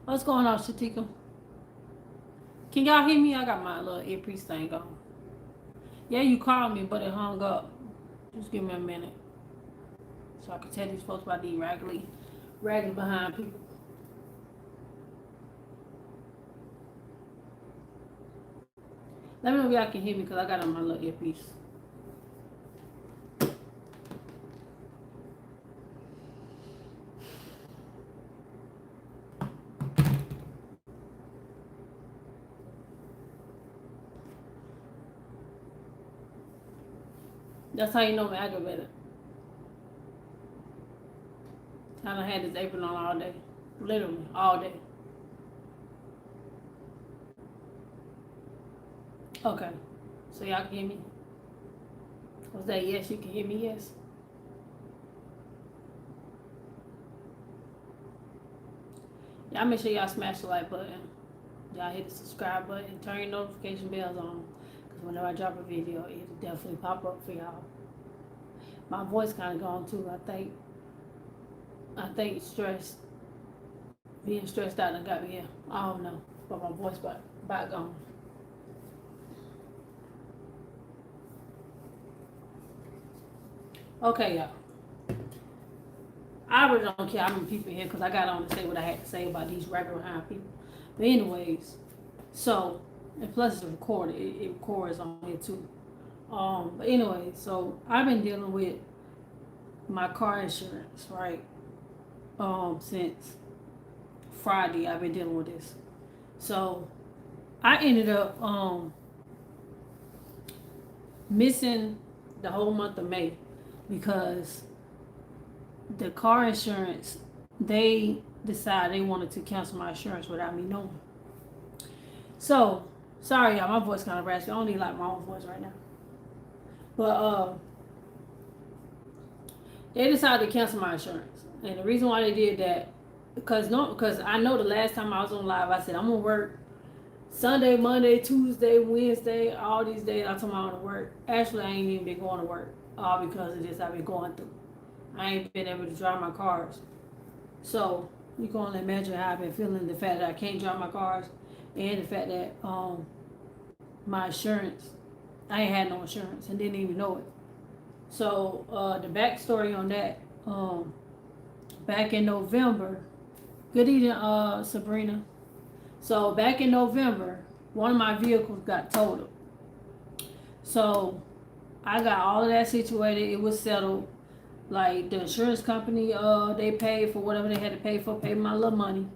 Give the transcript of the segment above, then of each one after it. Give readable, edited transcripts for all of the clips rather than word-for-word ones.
What's going on, Shatika? Can y'all hear me? I got my little earpiece thing on. Yeah, you called me, but it hung up. Just give me a minute so I can tell these folks about these raggedy behind people. Let me know if y'all can hear me because I got on my little earpiece. That's how you know I'm aggravated. I done had this apron on all day. Literally, all day. Okay. So y'all can hear me? Was that yes? You can hear me? Yes. Y'all make sure y'all smash the like button. Y'all hit the subscribe button. Turn your notification bells on. Because whenever I drop a video, it'll definitely pop up for y'all. My voice kind of gone too. I think being stressed out and got me here. I don't know, but my voice back gone. Okay, y'all. I really don't care how many people here because I got on to say what I had to say about these regular behind people. But anyways, so and plus it's recorded. It records on here too. But anyway, so I've been dealing with my car insurance, right? Since Friday, I've been dealing with this. So I ended up missing the whole month of May because the car insurance, they decided they wanted to cancel my insurance without me knowing. So sorry y'all, my voice kind of raspy. I don't even like my own voice right now. But they decided to cancel my insurance, and the reason why they did that because I know the last time I was on live, I said I'm gonna work Sunday, Monday, Tuesday, Wednesday, all these days. I told me I want to work. Actually, I ain't even been going to work, all because of this I've been going through. I ain't been able to drive my cars, so you can only imagine how I've been feeling. The fact that I can't drive my cars, and the fact that my insurance, I ain't had no insurance and didn't even know it. So the backstory on that, back in November. Good evening, Sabrina. So back in November, one of my vehicles got totaled. So I got all of that situated. It was settled. Like the insurance company, they paid for whatever they had to pay for, paid my little money.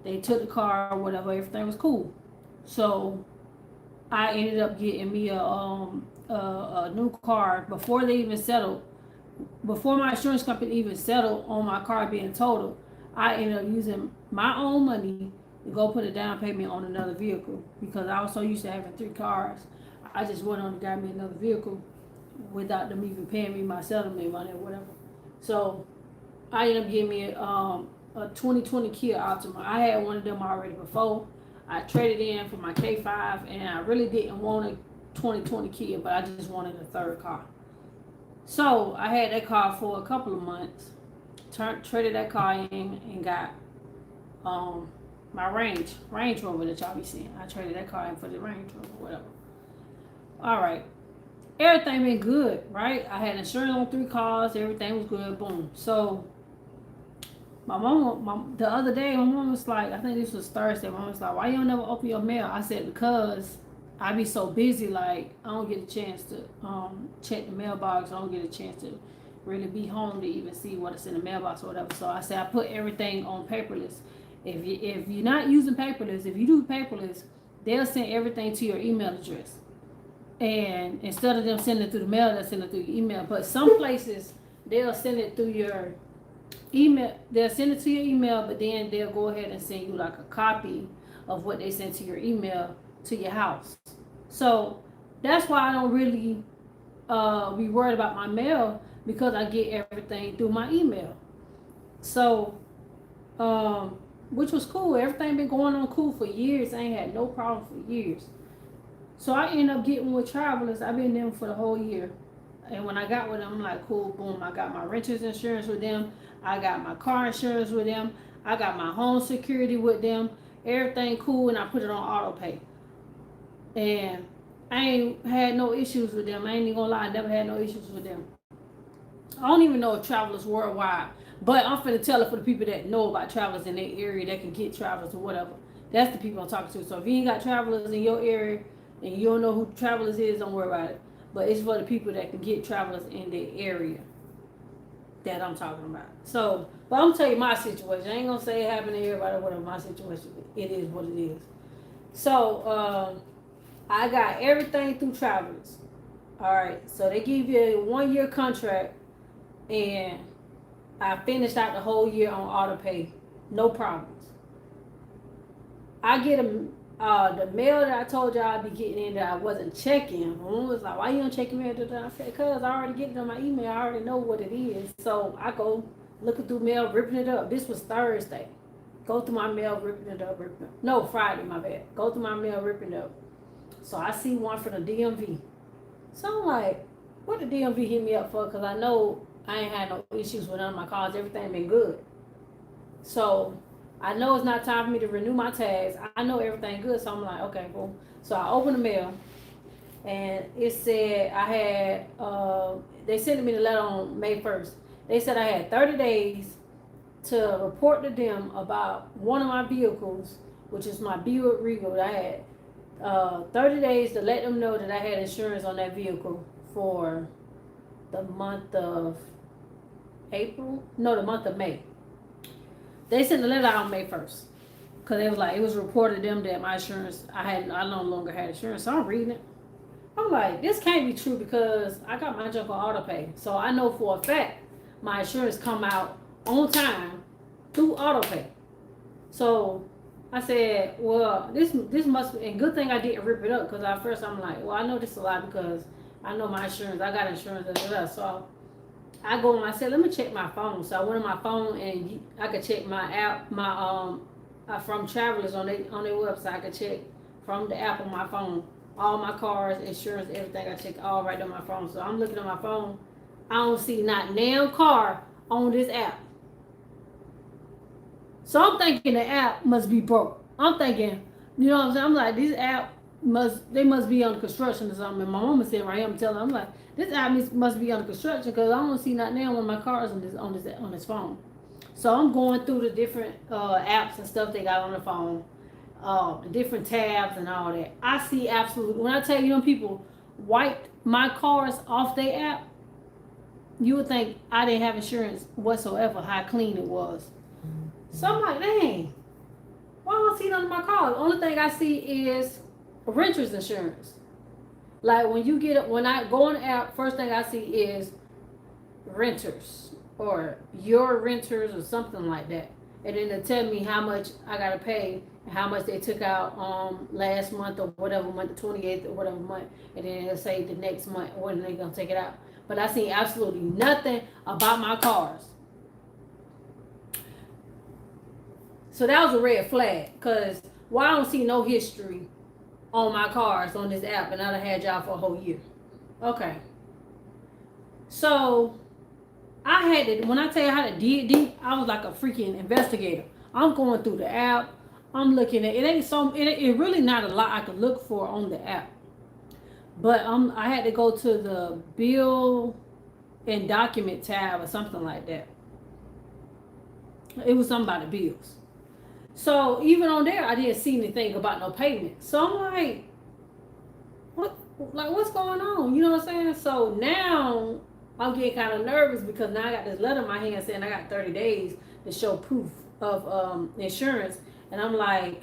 They took the car, whatever, everything was cool. So I ended up getting me a new car before they even settled. Before my insurance company even settled on my car being totaled, I ended up using my own money to go put a down payment on another vehicle because I was so used to having three cars. I just went on and got me another vehicle without them even paying me my settlement money or whatever. So I ended up getting me a 2020 Kia Altima. I had one of them already before. I traded in for my K5, and I really didn't want a 2020 Kia, but I just wanted a third car. So I had that car for a couple of months. Traded that car in and got my Range Rover that y'all be seeing. I traded that car in for the Range Rover, whatever. All right, everything been good, right? I had insurance on three cars. Everything was good. Boom. So the other day, my mom was like, I think this was Thursday. My mom was like, "Why you don't never open your mail?" I said, "Because I be so busy, like I don't get a chance to check the mailbox. I don't get a chance to really be home to even see what's in the mailbox or whatever." So I said I put everything on paperless. If you're not using paperless, if you do paperless, they'll send everything to your email address. And instead of them sending it through the mail, they'll send it through your email. But some places they'll send it through your email. They'll send it to your email, but then they'll go ahead and send you like a copy of what they sent to your email to your house. So that's why I don't really be worried about my mail because I get everything through my email. So, which was cool. Everything been going on cool for years. I ain't had no problem for years. So I ended up getting with Travelers. I've been them for the whole year. And when I got with them, I'm like, cool, boom. I got my renter's insurance with them. I got my car insurance with them. I got my home security with them. Everything cool, and I put it on auto pay. And I ain't had no issues with them. I ain't even gonna lie, I never had no issues with them. I don't even know if Travelers Worldwide, but I'm finna tell it for the people that know about Travelers in their area that can get Travelers or whatever. That's the people I'm talking to. So if you ain't got Travelers in your area and you don't know who Travelers is, don't worry about it. But it's for the people that can get Travelers in their area that I'm talking about. So, but I'm gonna tell you my situation. I ain't gonna say it happened to everybody, whatever my situation. It is what it is. So, I got everything through Travelers. All right. So they give you a 1-year contract, and I finished out the whole year on auto pay, no problems. I get the mail that I told y'all I'd be getting in that I wasn't checking. One was like, "Why you don't check your mail?" I said, "Cause I already get it on my email. I already know what it is." So I go looking through mail, ripping it up. This was Thursday. Go through my mail, ripping it up. No, Friday, my bad. Go through my mail, ripping it up. So I see one from the DMV. So I'm like, what the DMV hit me up for? Because I know I ain't had no issues with none of my cars. Everything been good. So I know it's not time for me to renew my tags. I know everything good. So I'm like, okay, cool. So I open the mail, and it said I had, they sent me the letter on May 1st. They said I had 30 days to report to them about one of my vehicles, which is my Buick Regal that I had. 30 days to let them know that I had insurance on that vehicle for the month of April. No, the month of May. They sent the letter out on May 1st. Because it was like, it was reported to them that my insurance, I no longer had insurance. So I'm reading it. I'm like, this can't be true because I got my junk on auto pay. So I know for a fact my insurance come out on time through auto pay. So I said, well, this must be, and good thing I didn't rip it up, because at first I'm like, well, I know this a lot because I know my insurance, I got insurance, so I go and I said, let me check my phone. So I went on my phone, and I could check my app, from Travelers on their website. I could check from the app on my phone, all my cars, insurance, everything. I checked all right on my phone. So I'm looking on my phone, I don't see not nail car on this app. So I'm thinking the app must be broke. I'm thinking, you know what I'm saying? I'm like, this app must be under construction or something. And my mama said right here, I'm telling her, I'm like, this app must be under construction because I don't see not now one of my cars on this phone. So I'm going through the different apps and stuff they got on the phone, the different tabs and all that. I see absolutely, when I tell you them people wiped my cars off their app, you would think I didn't have insurance whatsoever, how clean it was. So I'm like, dang, why don't I see none of my cars? The only thing I see is renter's insurance. Like when I go on the app, first thing I see is renters or your renters or something like that. And then they tell me how much I gotta pay and how much they took out last month or whatever month, the 28th or whatever month. And then it'll say the next month when they're gonna take it out. But I see absolutely nothing about my cars. So that was a red flag, because I don't see no history on my cars on this app, and I done had y'all for a whole year. Okay. So I had to, when I tell you how to dig deep, I was like a freaking investigator. I'm going through the app. I'm looking at it. It really not a lot I could look for on the app. But I had to go to the bill and document tab or something like that. It was something about the bills. So even on there, I didn't see anything about no payment. So I'm like, what's going on? You know what I'm saying? So now I'm getting kind of nervous because now I got this letter in my hand saying I got 30 days to show proof of insurance. And I'm like,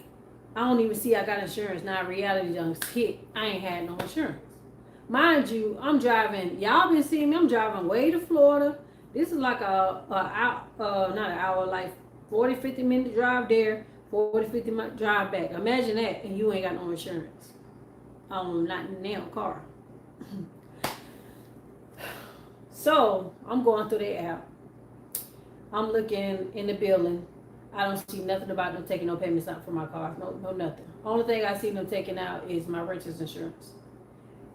I don't even see I got insurance. Now reality done hit. I ain't had no insurance. Mind you, I'm driving. Y'all been seeing me. I'm driving way to Florida. This is like not an hour, like 40, 50 minute drive there, 40, 50 minute drive back. Imagine that, and you ain't got no insurance. Not in the car. So, I'm going through the app. I'm looking in the building. I don't see nothing about them taking no payments out for my car. No nothing. Only thing I see them taking out is my renter's insurance.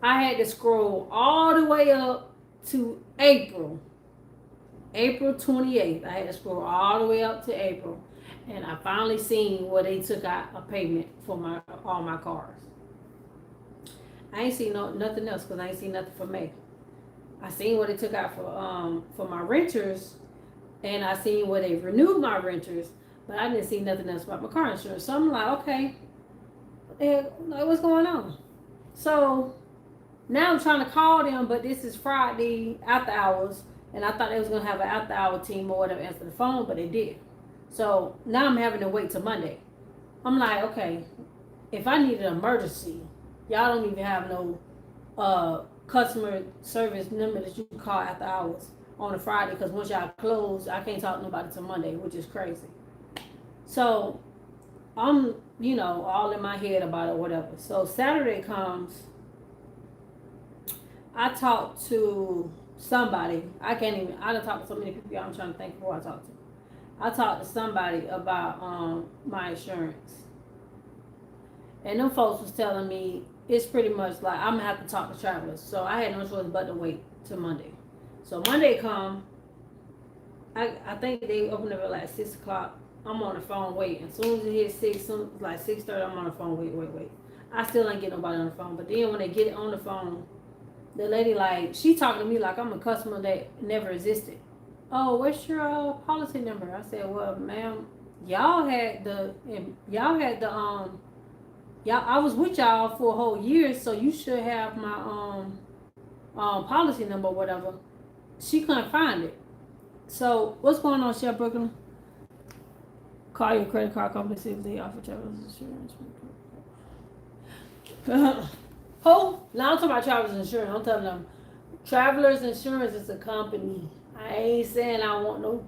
I had to scroll all the way up to April 28th. I had to scroll all the way up to April. and I finally seen where they took out a payment for all my cars. I ain't seen nothing else because I ain't seen nothing for May. I seen what they took out for my renters, and I seen where they renewed my renters, but I didn't see nothing else about my car insurance. So I'm like, okay, what's going on? So now I'm trying to call them, but this is Friday after hours, and I thought they was gonna have an after hour team or whatever answer the phone, but they did. So now I'm having to wait till Monday. I'm like, okay, if I need an emergency, y'all don't even have no customer service number that you can call after hours on a Friday, because once y'all close, I can't talk to nobody till Monday, which is crazy. So I'm, all in my head about it, whatever. So Saturday comes, I talked to somebody. I done talked to so many people, I'm trying to think who I talked to. I talked to somebody about my insurance. And them folks was telling me it's pretty much like I'm gonna have to talk to Travelers. So I had no choice but to wait till Monday. So Monday come, I think they open up at like 6 o'clock. I'm on the phone waiting. As soon as it hits 6, like 6:30, I'm on the phone, wait. I still ain't get nobody on the phone. But then when they get on the phone, the lady she talking to me like I'm a customer that never existed. Oh, what's your policy number? I said, well, ma'am, y'all had the I was with y'all for a whole year, so you should have my policy number or whatever. She couldn't find it. So what's going on, Chef Brooklyn? Call your credit card company, see if they offer travelers insurance. Now I'm talking about travelers insurance. I'm telling them travelers insurance is a company. I ain't saying I want no.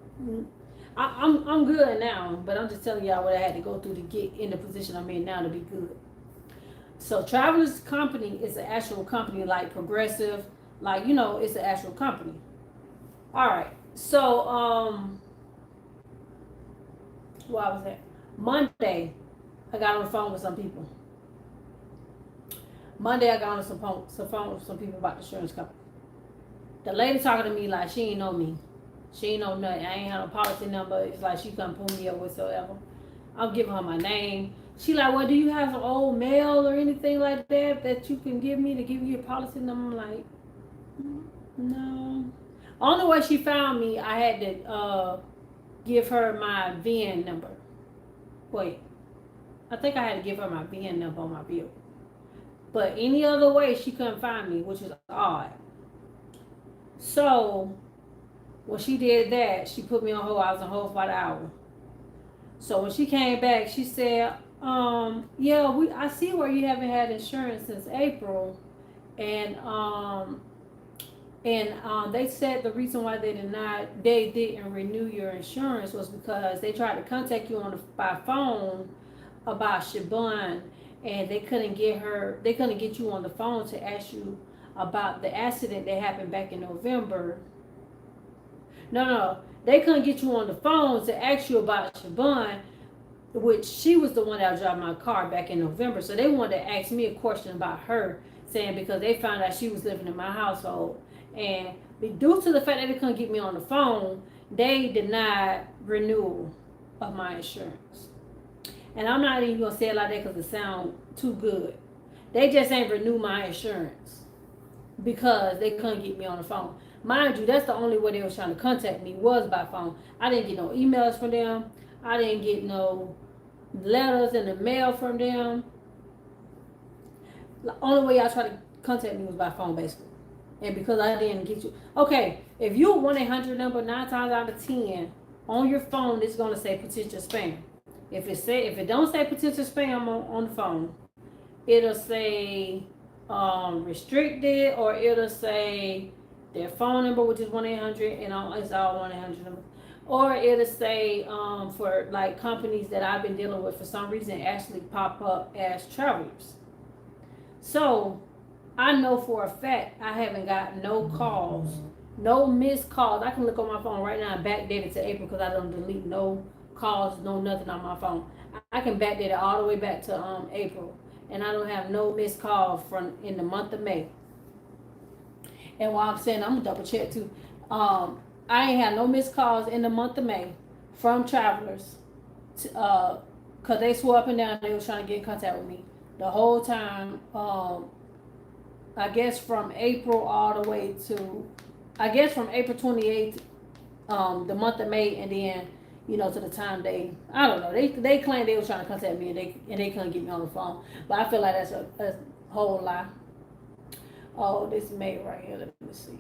I'm good now, but I'm just telling y'all what I had to go through to get in the position I'm in now to be good. So Travelers Company is an actual company, like Progressive, it's an actual company. All right. So what was that? Monday, I got on the phone with some people. Monday, I got on the phone with some people about the insurance company. The lady talking to me like she ain't know me. She ain't know nothing. I ain't have no policy number. It's like she couldn't pull me up whatsoever. I'm giving her my name. She like, well, do you have some old mail or anything like that you can give me to give you a policy number? I'm like, no. Only way she found me, I had to give her my VIN number. Wait, I think I had to give her my VIN number on my vehicle. But any other way, she couldn't find me, which is odd. So when she did that, she put me on hold. I was on hold for about an hour. So when she came back, she said, I see where you haven't had insurance since April. And they said the reason why they didn't renew your insurance was because they tried to contact you by phone about Siobhan, and they couldn't get you on the phone to ask you about the accident that happened back in November. No, they couldn't get you on the phone to ask you about Siobhan, which she was the one that drove my car back in November. So they wanted to ask me a question about her, saying because they found out she was living in my household. And due to the fact that they couldn't get me on the phone, they denied renewal of my insurance. And I'm not even going to say it like that because it sounds too good. They just ain't renew my insurance because they couldn't get me on the phone. Mind you, that's the only way they was trying to contact me was by phone. I didn't get no emails from them. I didn't get no letters in the mail from them. The only way y'all try to contact me was by phone, basically. And because I didn't get you. Okay, if you're a 1-800 number, 9 times out of 10, on your phone, it's going to say potential spam. If it don't say potential spam on the phone, it'll say restricted, or it'll say their phone number, which is 1-800, and it's all 1-800 number. Or it'll say for like companies that I've been dealing with, for some reason actually pop up as Travelers. So I know for a fact I haven't got no calls, no missed calls. I can look on my phone right now and backdate it to April because I don't delete no calls, no nothing on my phone. I can backdate it all the way back to April, and I don't have no missed calls from in the month of May. And while I'm saying, I'm gonna double check too. I ain't had no missed calls in the month of May from Travelers Cause they swore up and down they was trying to get in contact with me the whole time. I guess from April all the way to, I guess from April 28th, the month of May, and then to the time I don't know, they claimed they was trying to contact me and they couldn't get me on the phone, but I feel like that's a whole lie. Oh, this May right here. Let me see.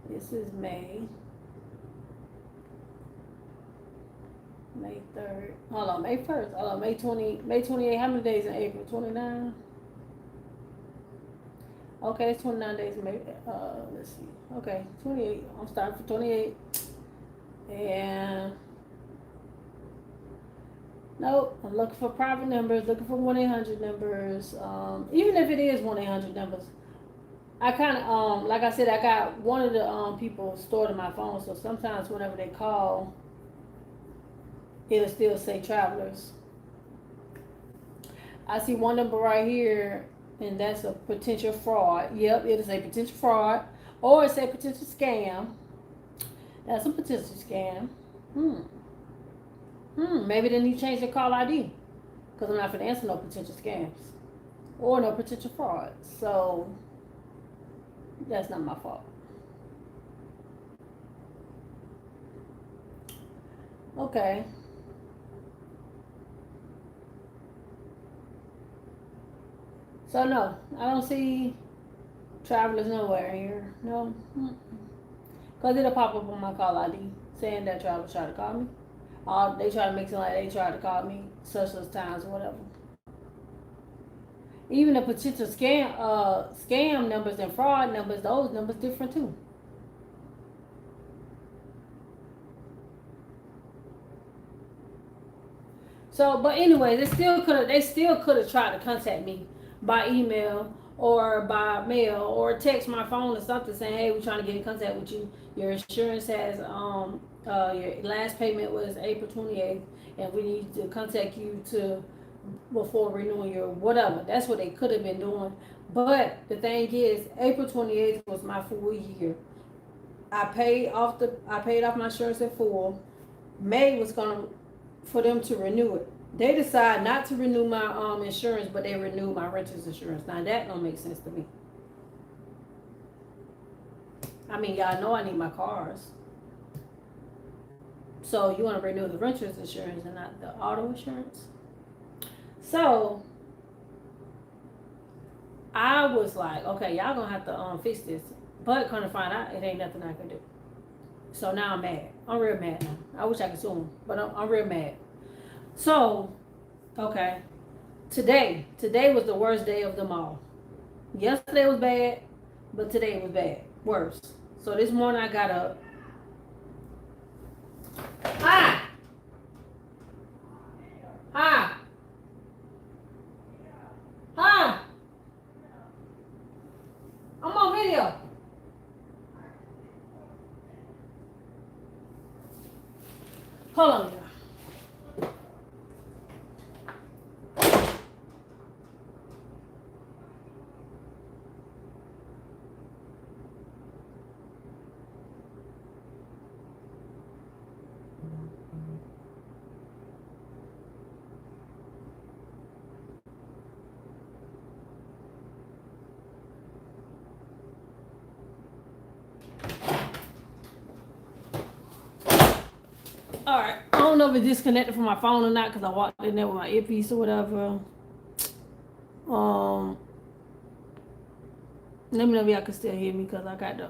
This is May. May 3rd. Hold on, May 1st. Hold on, May 28. How many days in April? 29? Okay, it's 29 days in May. Let's see. Okay, 28. I'm starting for 28. And nope, I'm looking for private numbers, looking for 1-800 numbers. Even if it is 1-800 numbers, I kind of, like I said, I got one of the people stored in my phone, so sometimes whenever they call, it'll still say travelers. I see one number right here, and that's a potential fraud. Yep, it is a potential fraud, or it's a potential scam. That's a potential scam. Maybe they need to change their call ID, because I'm not going to answer no potential scams or no potential fraud. So that's not my fault. Okay. So no, I don't see travelers nowhere here. No. Because it'll pop up on my call ID saying that travelers try to call me. They try to make it like they tried to call me such times or whatever. Even the potential scam numbers and fraud numbers, those numbers different too. So, but anyway, they still could have tried to contact me by email or by mail or text my phone or something saying, "Hey, we're trying to get in contact with you. Your insurance has your last payment was April 28th, and we need to contact you before renewing your whatever." That's what they could have been doing. But the thing is, April 28th was my full year. I paid off my insurance in full. May was for them to renew it. They decide not to renew my insurance, but they renew my renter's insurance. Now that don't make sense to me. I mean, y'all know I need my cars. So you want to renew the renter's insurance and not the auto insurance? So I was like, okay, y'all gonna have to fix this. But kind of find out it ain't nothing I can do. So now I'm mad. I'm real mad now. I wish I could sue them, but I'm real mad. So, okay. Today was the worst day of them all. Yesterday was bad, but today was bad. Worse. So this morning I got up. Hi! Hi! Hi! I'm on video. Hold on, y'all. Alright, I don't know if it's disconnected from my phone or not because I walked in there with my earpiece or whatever. Let me know if y'all can still hear me because I got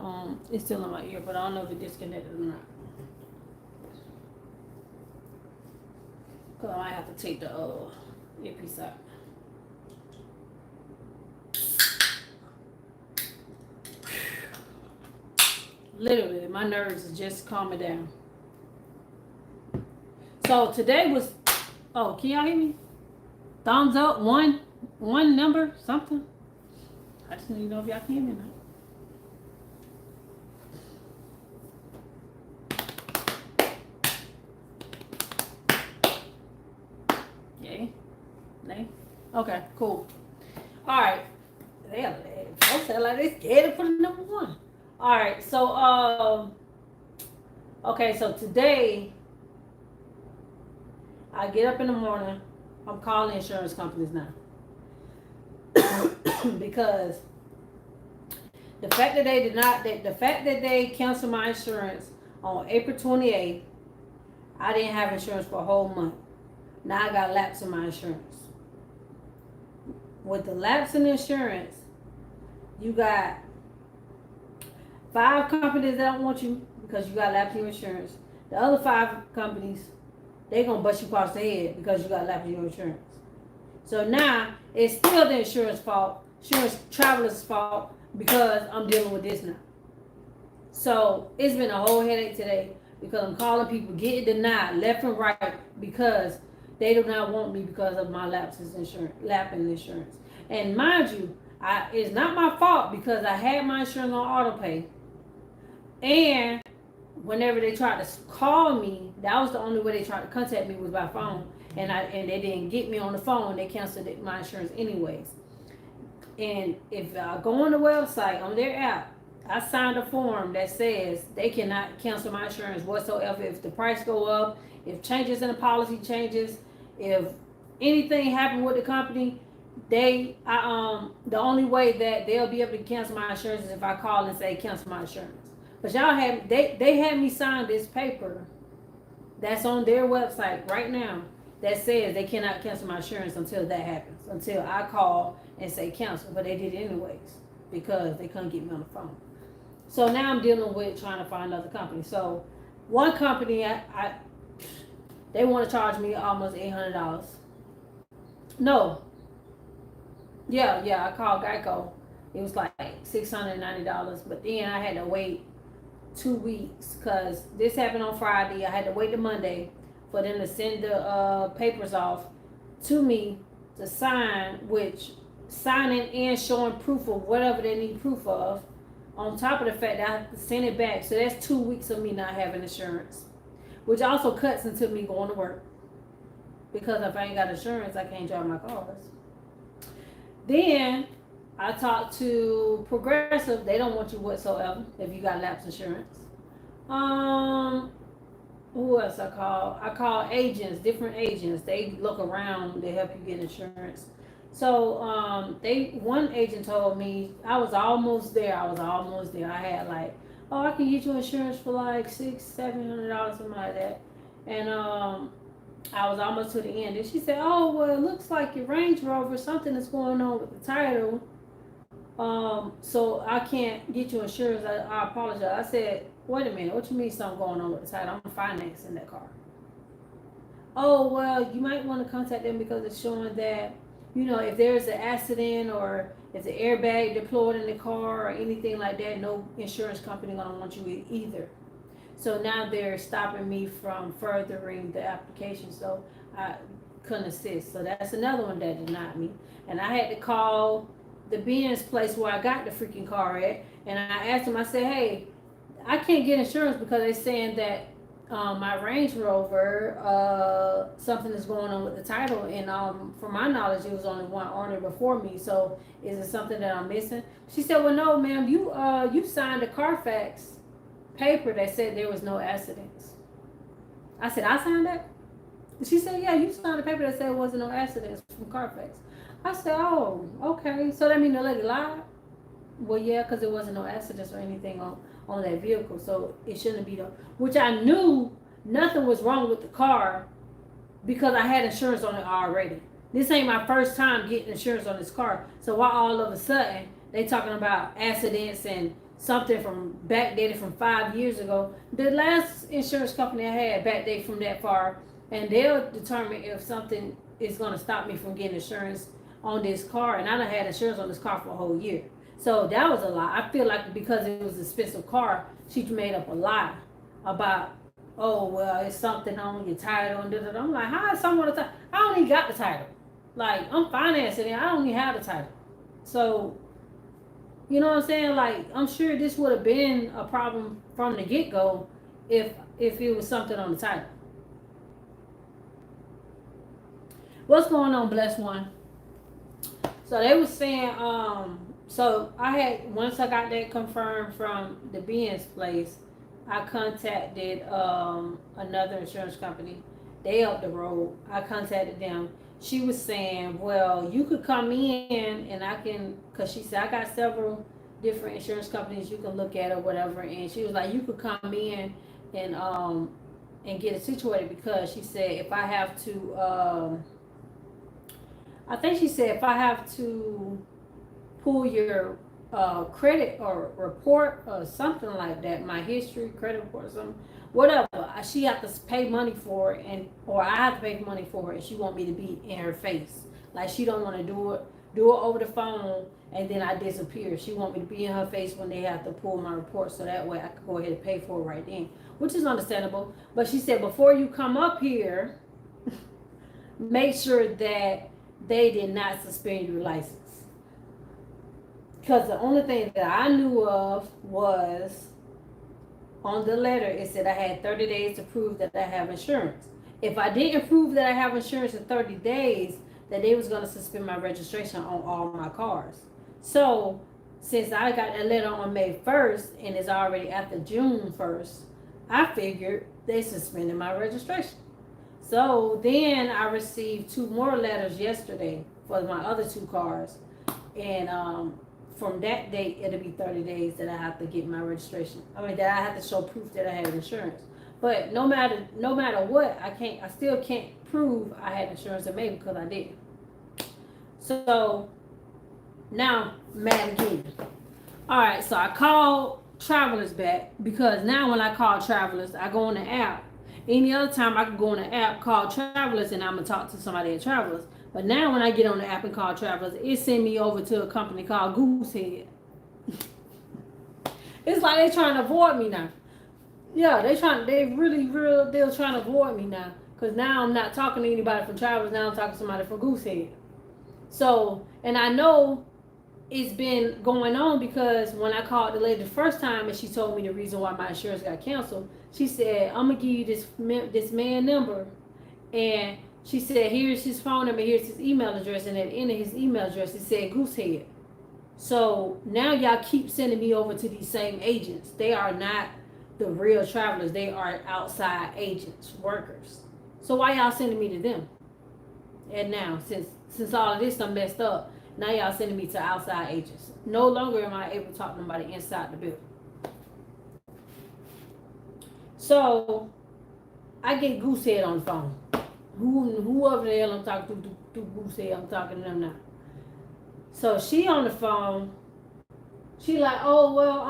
it's still in my ear, but I don't know if it's disconnected or not. Because I might have to take the earpiece out. Literally, my nerves is just calming down. So today was, can y'all hear me? Thumbs up, one number, something. I just need to know if y'all can hear me or not. Yay? Nay? Okay, cool. Alright. Folks sound like they scared to put a number 1. Alright, so Okay, so today I get up in the morning. I'm calling insurance companies now because the fact that they did not, the fact that they canceled my insurance on April 28th, I didn't have insurance for a whole month. Now I got lapse in my insurance. With the lapse in insurance, you got 5 companies that don't want you because you got lapse in your insurance. The other 5 companies, they gonna bust you across the head because you got lapse in your insurance. So now it's still the insurance fault, insurance traveler's fault because I'm dealing with this now. So it's been a whole headache today because I'm calling people, getting denied left and right because they do not want me because of my lapses insurance, lapsing insurance. And mind you, it's not my fault because I had my insurance on auto pay. And whenever they tried to call me, that was the only way they tried to contact me was by phone. And they didn't get me on the phone. They canceled my insurance anyways. And if I go on the website, on their app, I signed a form that says they cannot cancel my insurance whatsoever if the price go up, if changes in the policy changes, if anything happened with the company, the only way that they'll be able to cancel my insurance is if I call and say cancel my insurance. But they had me sign this paper that's on their website right now that says they cannot cancel my insurance until that happens, until I call and say cancel. But they did it anyways because they couldn't get me on the phone. So now I'm dealing with trying to find another company. So one company, they want to charge me almost $800. No, yeah, I called Geico. It was like $690, but then I had to wait 2 weeks because this happened on Friday. I had to wait till Monday for them to send the papers off to me to sign, which signing and showing proof of whatever they need proof of, on top of the fact that I have to send it back. So that's 2 weeks of me not having insurance, which also cuts into me going to work because if I ain't got insurance, I can't drive my cars. Then I talked to Progressive. They don't want you whatsoever if you got lapse insurance. Who else I call? I call agents, different agents. They look around, they help you get insurance. So one agent told me I was almost there. I had like, oh, I can get you insurance for like $600-$700, something like that. And I was almost to the end. And she said, oh, well, it looks like your Range Rover, something is going on with the title. So I can't get you insurance. I apologize. I said, wait a minute, what you mean something going on with the title? I'm financing that car. Oh, well, you might want to contact them because it's showing that, if there's an accident or if the airbag deployed in the car or anything like that, no insurance company gonna want you either. So now they're stopping me from furthering the application, so I couldn't assist. So that's another one that denied me. And I had to call the Benz place where I got the freaking car at, and I asked them, I said, hey, I can't get insurance because they're saying that my Range Rover, something is going on with the title, and from my knowledge, it was only one owner before me. So is it something that I'm missing? She said, well, no, ma'am, you signed a Carfax paper that said there was no accidents. I said, I signed that? She said, yeah, you signed a paper that said there wasn't no accidents from Carfax. I said, oh, okay. So that means the lady lied? Well, yeah, because there wasn't no accidents or anything on that vehicle, so it shouldn't be done. Which I knew nothing was wrong with the car because I had insurance on it already. This ain't my first time getting insurance on this car. So why all of a sudden they talking about accidents and something from backdated from 5 years ago? The last insurance company I had backdated from that far, and they'll determine if something is going to stop me from getting insurance on this car, and I done had insurance on this car for a whole year. So that was a lie. I feel like because it was an expensive car, she made up a lie about, oh, well, it's something on your title. And I'm like, how is someone a title? I don't even got the title. Like, I'm financing it. I don't even have the title. So, you know what I'm saying? Like, I'm sure this would have been a problem from the get-go if it was something on the title. What's going on, blessed one? So they were saying, so once I got that confirmed from the Benz place, I contacted another insurance company. They up the road. I contacted them. She was saying, well, you could come in and I can, because she said, I got several different insurance companies you can look at or whatever. And she was like, you could come in and get it situated, because she said, if I have to, I think she said, if I have to pull your credit or report or something like that, my history, credit report or something, whatever, she have to pay money for it, and or I have to pay money for it, and she want me to be in her face. Like, she don't want to do it over the phone and then I disappear. She want me to be in her face when they have to pull my report, so that way I can go ahead and pay for it right then, which is understandable. But she said, before you come up here, make sure that they did not suspend your license. Because the only thing that I knew of was on the letter, it said I had 30 days to prove that I have insurance. If I didn't prove that I have insurance in 30 days, that they was going to suspend my registration on all my cars. So since I got that letter on May 1st and it's already after June 1st, I figured they suspended my registration. So then I received 2 more letters yesterday for my other 2 cars. And from that date, it'll be 30 days that I have to get my registration. I mean, that I have to show proof that I had insurance. But no matter what, I still can't prove I had insurance in May, because I didn't. So now I'm mad again. All right, so I called Travelers back, because now when I call Travelers, I go on the app. Any other time I could go on the app, call Travelers, and I'm gonna talk to somebody at Travelers. But now when I get on the app and call Travelers, it send me over to a company called Goosehead. It's like they trying to avoid me now. Yeah, they're trying to avoid me now. Because now I'm not talking to anybody from Travelers, now I'm talking to somebody from Goosehead. So, and I know it's been going on, because when I called the lady the first time and she told me the reason why my insurance got canceled, she said, I'm going to give you this man number. And she said, here's his phone number, here's his email address. And at the end of his email address, it said Goosehead. So now y'all keep sending me over to these same agents. They are not the real Travelers. They are outside agents, workers. So why y'all sending me to them? And now, since all of this done messed up, now y'all sending me to outside agents. No longer am I able to talk to nobody inside the building. So I get Goosehead on the phone. Whoever the hell I'm talking to Goosehead, I'm talking to them now. So she on the phone. She like, oh well,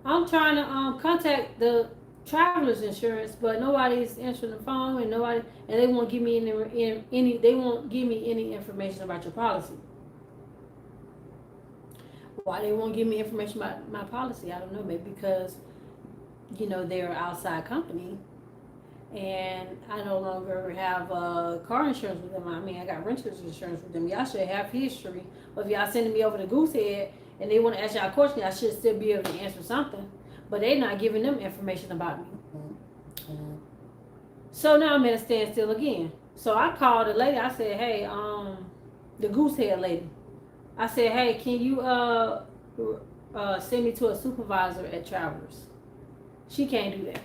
I'm trying to contact the Travelers insurance, but nobody's answering the phone, and they won't give me any information about your policy. Why they won't give me information about my policy, I don't know. Maybe because, they're an outside company, and I no longer have car insurance with them. I mean, I got renter's insurance with them. Y'all should have history. But if y'all sending me over to Goosehead and they want to ask y'all a question, I should still be able to answer something. But they're not giving them information about me. So now I'm at a standstill again. So I called the lady. I said, hey, the Goosehead lady. I said, hey, can you send me to a supervisor at Travelers? She can't do that.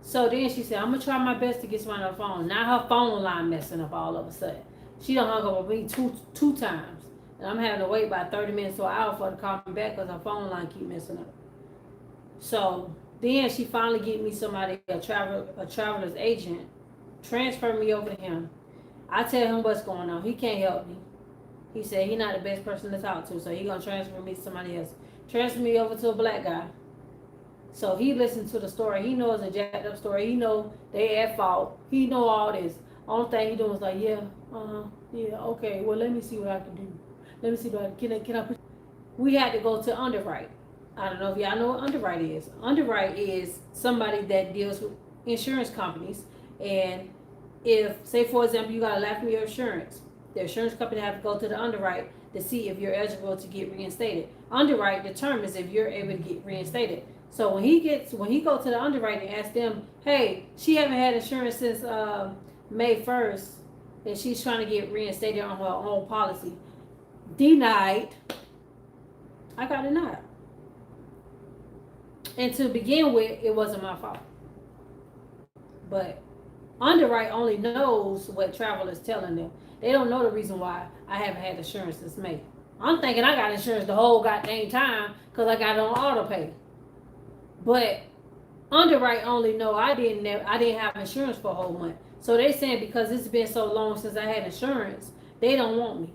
So then she said, I'm going to try my best to get somebody on the phone. Now her phone line messing up all of a sudden. She done hung up with me two times. And I'm having to wait about 30 minutes to an hour for her to call me back, because her phone line keep messing up. So then she finally get me somebody, a Travelers agent, transfer me over to him. I tell him what's going on. He can't help me. He said he's not the best person to talk to, so he gonna transfer me to somebody else. Transfer me over to a black guy. So he listened to the story. He knows a jacked up story. He know they at fault. He know all this. Only thing he doing is like, yeah, okay. Well, let me see what I can do. Let me see what can I put. We had to go to underwrite. I don't know if y'all know what underwrite is. Underwrite is somebody that deals with insurance companies, and if, say for example, you got a lapse in your insurance, the insurance company have to go to the underwrite to see if you're eligible to get reinstated. Underwrite determines if you're able to get reinstated. So when he go to the underwrite and ask them, hey, she haven't had insurance since May 1st, and she's trying to get reinstated on her own policy. Denied. I got denied. And to begin with, it wasn't my fault. But Underwrite only knows what travel is telling them. They don't know the reason why I haven't had insurance since May. I'm thinking I got insurance the whole goddamn time because I got it on auto pay. But Underwrite only know I didn't have insurance for a whole month. So they saying because it's been so long since I had insurance, they don't want me.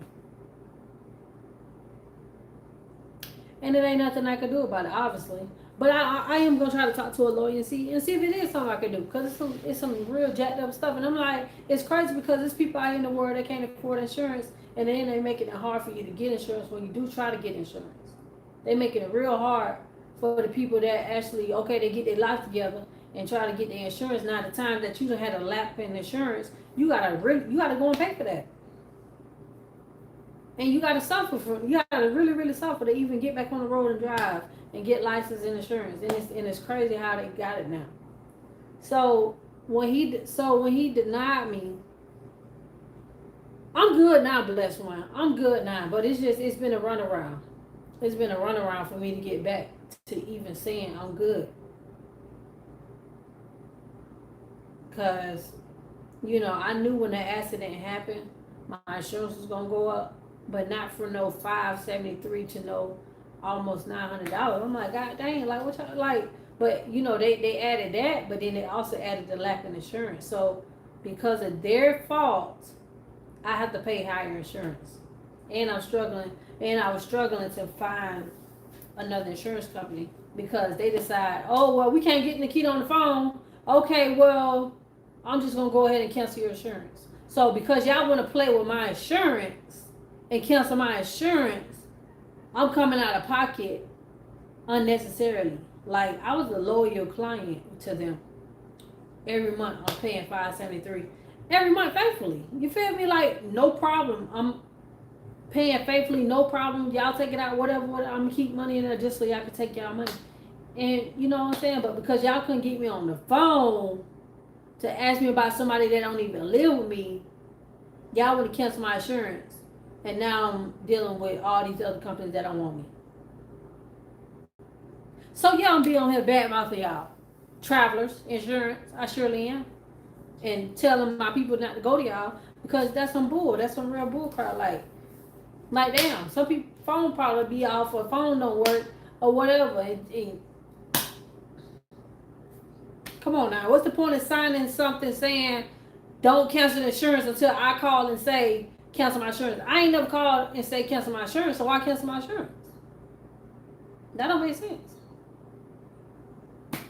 And it ain't nothing I can do about it, obviously. But I am gonna try to talk to a lawyer and see if it is something I can do, because it's some real jacked up stuff. And I'm like, it's crazy because there's people out in the world that can't afford insurance, and then they making it hard for you to get insurance when you do try to get insurance. They making it real hard for the people that actually they get their life together and try to get their insurance. Now the time that you done had a lap in insurance, you gotta go and pay for that. And you gotta suffer you gotta really, really suffer to even get back on the road and drive and get license and insurance. And it's crazy how they got it now. So when he denied me, I'm good now, blessed one. I'm good now. But it's been a runaround. It's been a runaround for me to get back to even saying I'm good. Cause, I knew when that accident happened, my insurance was gonna go up. But not for no $573 to no almost $900. I'm like, God dang, like what y'all like? But they added that, but then they also added the lack of insurance. So because of their fault, I have to pay higher insurance, and I was struggling to find another insurance company because they decide, oh well, we can't get Nikita on the phone. Okay, well, I'm just gonna go ahead and cancel your insurance. So because y'all want to play with my insurance and cancel my insurance, I'm coming out of pocket unnecessarily. Like, I was a loyal client to them. Every month I'm paying $573 every month faithfully. You feel me? Like, no problem. I'm paying faithfully, no problem. Y'all take it out, whatever. I'm gonna keep money in there just so y'all can take y'all money. And you know what I'm saying? But because y'all couldn't get me on the phone to ask me about somebody that don't even live with me, y'all would have canceled my insurance. And now I'm dealing with all these other companies that don't want me. So yeah, I'm be on here bad mouthing y'all. Travelers, insurance, I surely am. And telling my people not to go to y'all because that's some bull. That's some real bull crowd. Like damn, some people phone probably be off or phone don't work or whatever. And come on now, what's the point of signing something saying don't cancel insurance until I call and say cancel my insurance? I ain't never called and say cancel my insurance, so why cancel my insurance? That don't make sense.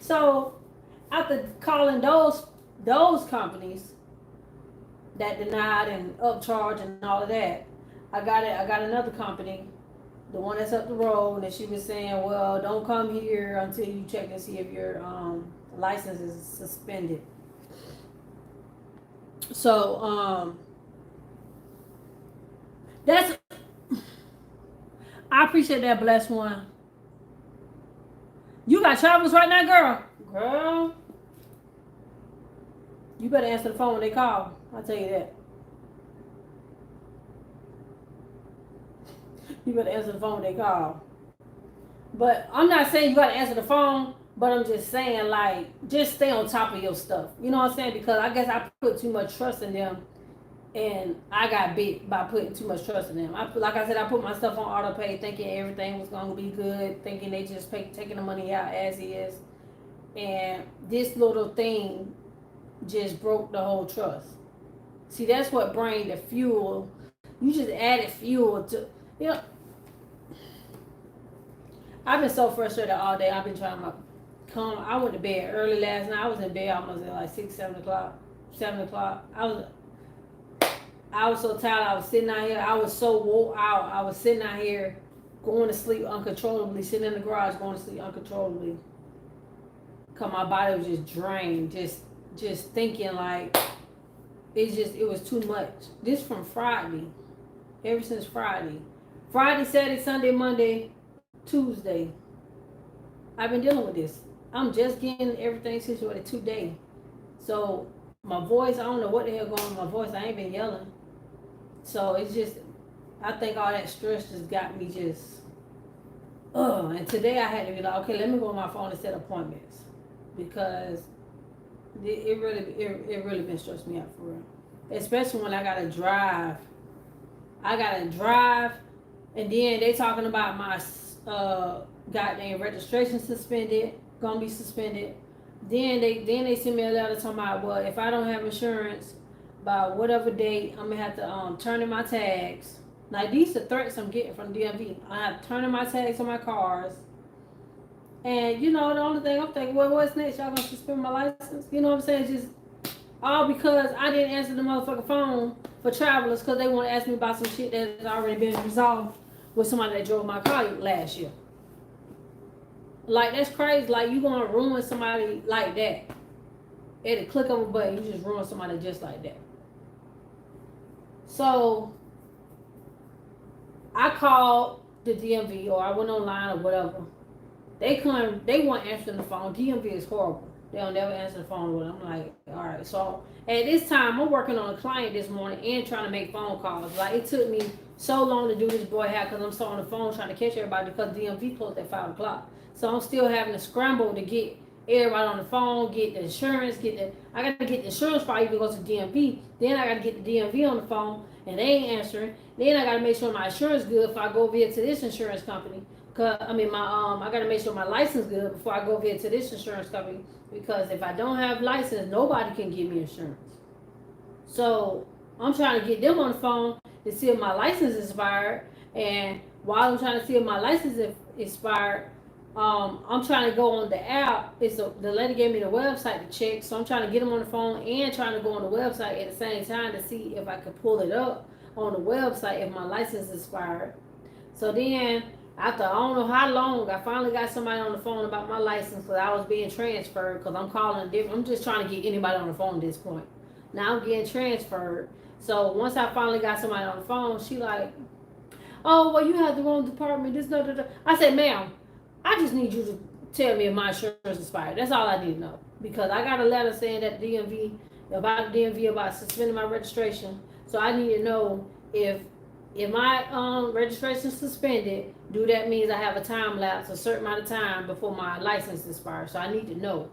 So after calling those companies that denied and upcharged and all of that, I got another company, the one that's up the road, and she was saying, well, don't come here until you check and see if your license is suspended. So that's, I appreciate that, blessed one. You got travelers right now, girl. You better answer the phone when they call. I'll tell you that. You better answer the phone when they call. But I'm not saying you gotta answer the phone, but I'm just saying, like, just stay on top of your stuff. You know what I'm saying? Because I guess I put too much trust in them, and I got bit by putting too much trust in them. Like I said, I put my stuff on auto pay, thinking everything was gonna be good, thinking they just taking the money out as is, and this little thing just broke the whole trust. See, that's what bring the fuel. You just added fuel to, I've been so frustrated all day. I've been trying to come. I went to bed early last night. I was in bed almost at like 6, 7 o'clock. 7 o'clock. I was so tired. I was sitting out here. I was so wore out. I was sitting out here going to sleep uncontrollably, sitting in the garage going to sleep uncontrollably. Because my body was just drained. Just thinking like, it was too much. This from Friday. Ever since Friday. Friday, Saturday, Sunday, Monday, Tuesday. I've been dealing with this. I'm just getting everything situated today. So my voice, I don't know what the hell going on with my voice. I ain't been yelling. So it's just, I think all that stress just got me just, And today I had to be like, okay, let me go on my phone and set appointments because it really been stressing me out for real. Especially when I gotta drive. I gotta drive, and then they talking about my goddamn registration suspended, gonna be suspended. Then they send me a letter talking about, well, if I don't have insurance by whatever date, I'm gonna have to turn in my tags. Like, these are threats I'm getting from DMV. I have to turn in my tags on my cars. And you know, the only thing I'm thinking, well, what's next? Y'all gonna suspend my license? You know what I'm saying? Just all because I didn't answer the motherfucking phone for travelers because they want to ask me about some shit that has already been resolved with somebody that drove my car last year. Like, that's crazy. Like, you gonna ruin somebody like that. At the click of a button, you just ruin somebody just like that. So I called the DMV or I went online or whatever. They weren't answering the phone. DMV is horrible. They'll never answer the phone with them. I'm like, all right. So at this time, I'm working on a client this morning and trying to make phone calls. Like, it took me so long to do this boy hair because I'm still on the phone trying to catch everybody because DMV closed at 5 o'clock. So I'm still having to scramble to get everybody on the phone, get the insurance, I got to get the insurance before I even go to DMV. Then I got to get the DMV on the phone and they ain't answering. Then I got to make sure my insurance is good if I go over here to this insurance company. Cause I got to make sure my license is good before I go over here to this insurance company. Because if I don't have license, nobody can give me insurance. So I'm trying to get them on the phone to see if my license is expired. And while I'm trying to see if my license is expired, I'm trying to go on the app. The lady gave me the website to check. So I'm trying to get them on the phone and trying to go on the website at the same time to see if I could pull it up on the website if my license is expired. So then, after I don't know how long, I finally got somebody on the phone about my license because I was being transferred because I'm calling different. I'm just trying to get anybody on the phone at this point. Now I'm getting transferred. So once I finally got somebody on the phone, she like, oh, well, you have the wrong department. This, da, da, da. I said, ma'am, I just need you to tell me if my insurance is expired. That's all I need to know. Because I got a letter saying that about DMV about suspending my registration. So I need to know if my registration is suspended, do that means I have a time lapse, a certain amount of time before my license expires. So I need to know.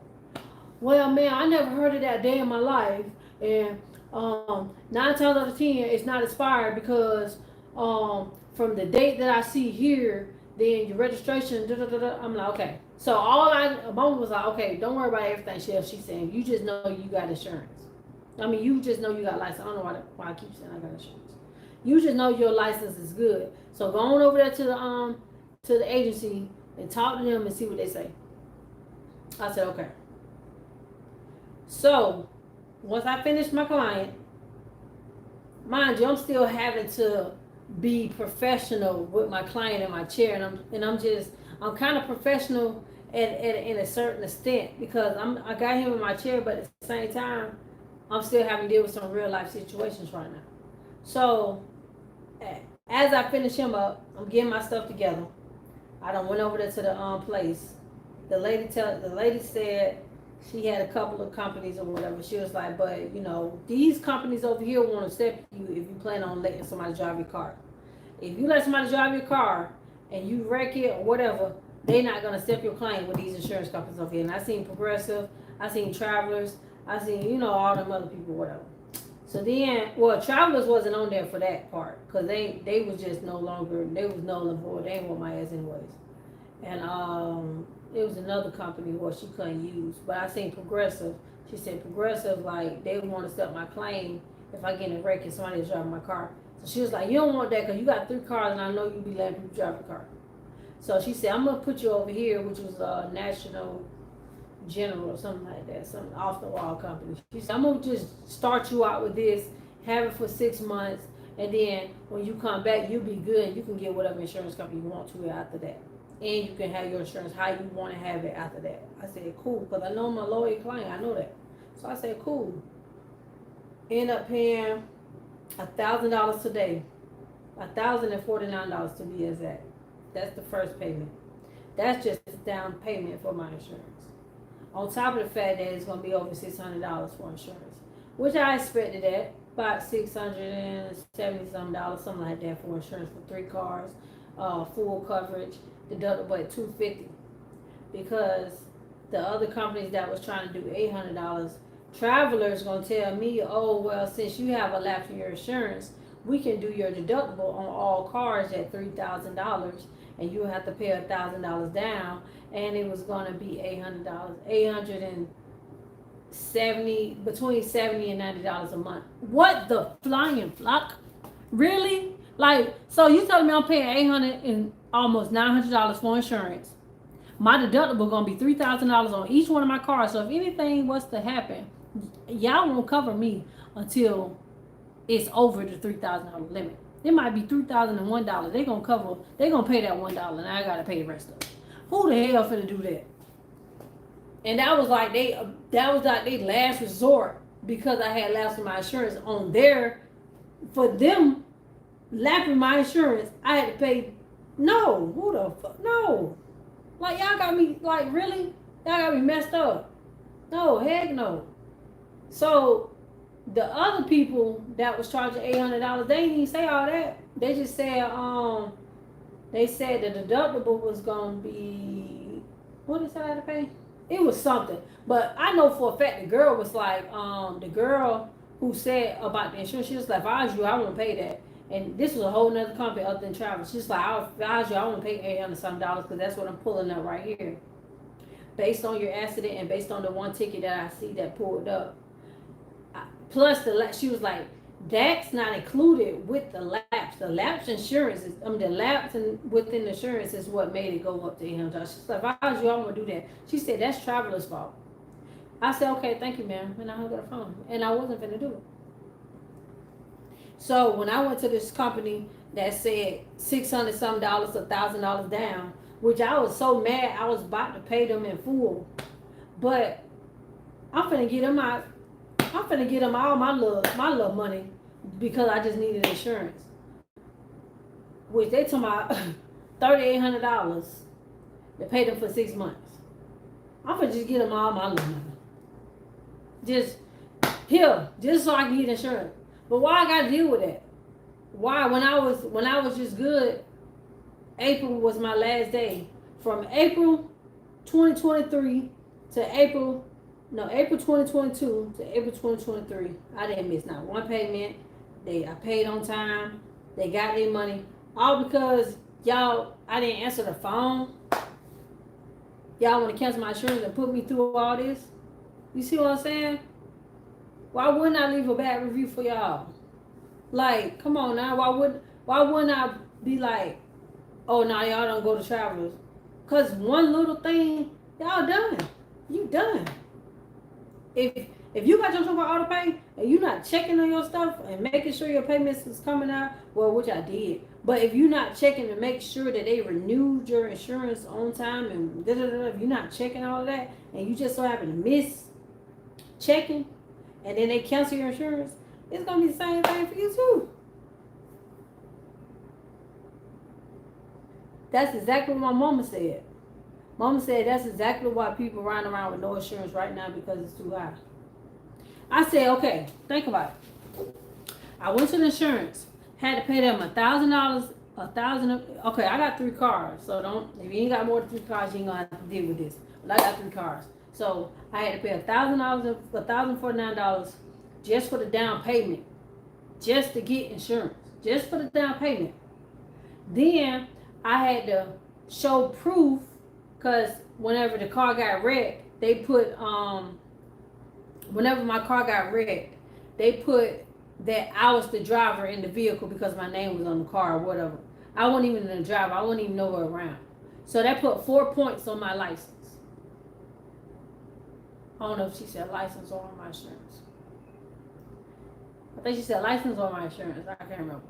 Well, man, I never heard of that day in my life. And 9 times out of 10, it's not expired because from the date that I see here, then your registration, da, da, da, da. I'm like, okay. So Mom was like, okay, don't worry about everything she's saying. You just know you got insurance. You just know you got license. I don't know why I keep saying I got insurance. You just know your license is good. So go on over there to the agency and talk to them and see what they say. I said, okay. So once I finish my client, mind you, I'm still having to be professional with my client in my chair, and I'm kind of professional in a certain extent because I got him in my chair, but at the same time, I'm still having to deal with some real life situations right now. So as I finish him up, I'm getting my stuff together. I done went over there to the place. The lady said she had a couple of companies or whatever. She was like, but these companies over here want to accept you if you plan on letting somebody drive your car. If you let somebody drive your car and you wreck it or whatever, they're not gonna accept your claim with these insurance companies over here. And I seen Progressive, I seen Travelers, I seen all them other people, whatever. So then, Travelers wasn't on there for that part because they was just no longer, they was null and void. They ain't want my ass anyways. And it was another company where she couldn't use. But I seen Progressive. She said Progressive, like, they want to accept my claim if I get in a wreck and somebody's driving my car. So she was like, you don't want that because you got 3 cars and I know you be letting people drive your car. So she said, I'm going to put you over here, which was National General or something like that, some off the wall company. She said, I'm going to just start you out with this, have it for 6 months, and then when you come back, you'll be good. You can get whatever insurance company you want to after that. And you can have your insurance how you want to have it after that. I said, cool, because I know I'm a loyal client. I know that. So I said, cool. End up paying $1,000 today. $1,049 to be exact. That's the first payment. That's just down payment for my insurance. On top of the fact that it's going to be over $600 for insurance, which I expected that, about $670 something like that for insurance for 3 cars. full coverage, deductible at $250, because the other companies that was trying to do $800, Travelers gonna tell me, oh well, since you have a lapse in your insurance, we can do your deductible on all cars at $3,000, and you have to pay $1,000 down, and it was gonna be $800, 870, between $70 and $90 a month. What the flying flock? Really? Like, so you telling me I'm paying $800 and almost $900 for insurance? My deductible gonna be $3,000 on each one of my cars. So if anything was to happen, y'all won't cover me until it's over the $3,000 limit. It might be $3,001. They gonna cover. They gonna pay that $1, and I gotta pay the rest of it. Who the hell finna do that? And that was like they last resort, because I had lapsed in my insurance on their, for them lapping my insurance. I had to pay. No, who the fuck? No. Like, y'all got me, like, really? Y'all got me messed up. No, heck no. So, the other people that was charging $800, they didn't even say all that. They just said, they said the deductible was going to be, what did I have to pay? It was something. But I know for a fact the girl was like, the girl who said about the insurance, she was like, if I was you, I wouldn't pay that. And this was a whole nother company other than Travel. She's like, I want to pay $800 something because that's what I'm pulling up right here. Based on your accident and based on the one ticket that I see that pulled up. Plus, she was like, that's not included with the lapse. The lapse insurance is, the lapse within the insurance is what made it go up to $800. She's like, if I was you, I want to do that. She said, that's Traveler's fault. I said, okay, thank you, ma'am. And I hung up the phone. And I wasn't going to do it. So when I went to this company that said $600 something, $1,000 down, which I was so mad, I was about to pay them in full. But I'm finna get them out. I'm finna get them all my little money because I just needed insurance. Which they told me $3,800 to pay them for 6 months. I'm finna just get them all my little money. Just so I can get insurance. But why I gotta deal with that? Why when I was just good, April was my last day. From April 2023 to April 2022 to April 2023, I didn't miss not one payment. I paid on time. They got their money. All because I didn't answer the phone. Y'all want to cancel my insurance and put me through all this? You see what I'm saying? Why wouldn't I leave a bad review for y'all? Like, come on now. Why wouldn't I be like, oh no, y'all don't go to Travelers? Cause one little thing, y'all done. You done. If you got your stuff on auto pay and you're not checking on your stuff and making sure your payments is coming out, well, which I did. But if you're not checking to make sure that they renewed your insurance on time and if you're not checking all of that and you just so happen to miss checking, and then they cancel your insurance, it's going to be the same thing for you too. That's exactly what my mama said. Mama said that's exactly why people riding around with no insurance right now, because it's too high. I said, okay, think about it. I went to the insurance, had to pay them $1,000, okay, I got 3 cars, so if you ain't got more than 3 cars, you ain't going to have to deal with this. But I got 3 cars. So I had to pay $1,000, $1,049 just for the down payment, just to get insurance, just for the down payment. Then I had to show proof, because whenever the car got wrecked, they put whenever my car got wrecked, they put that I was the driver in the vehicle because my name was on the car or whatever. I wasn't even the driver. I wasn't even nowhere around. So that put 4 points on my license. I don't know if she said license or on my insurance. I think she said license or my insurance. I can't remember.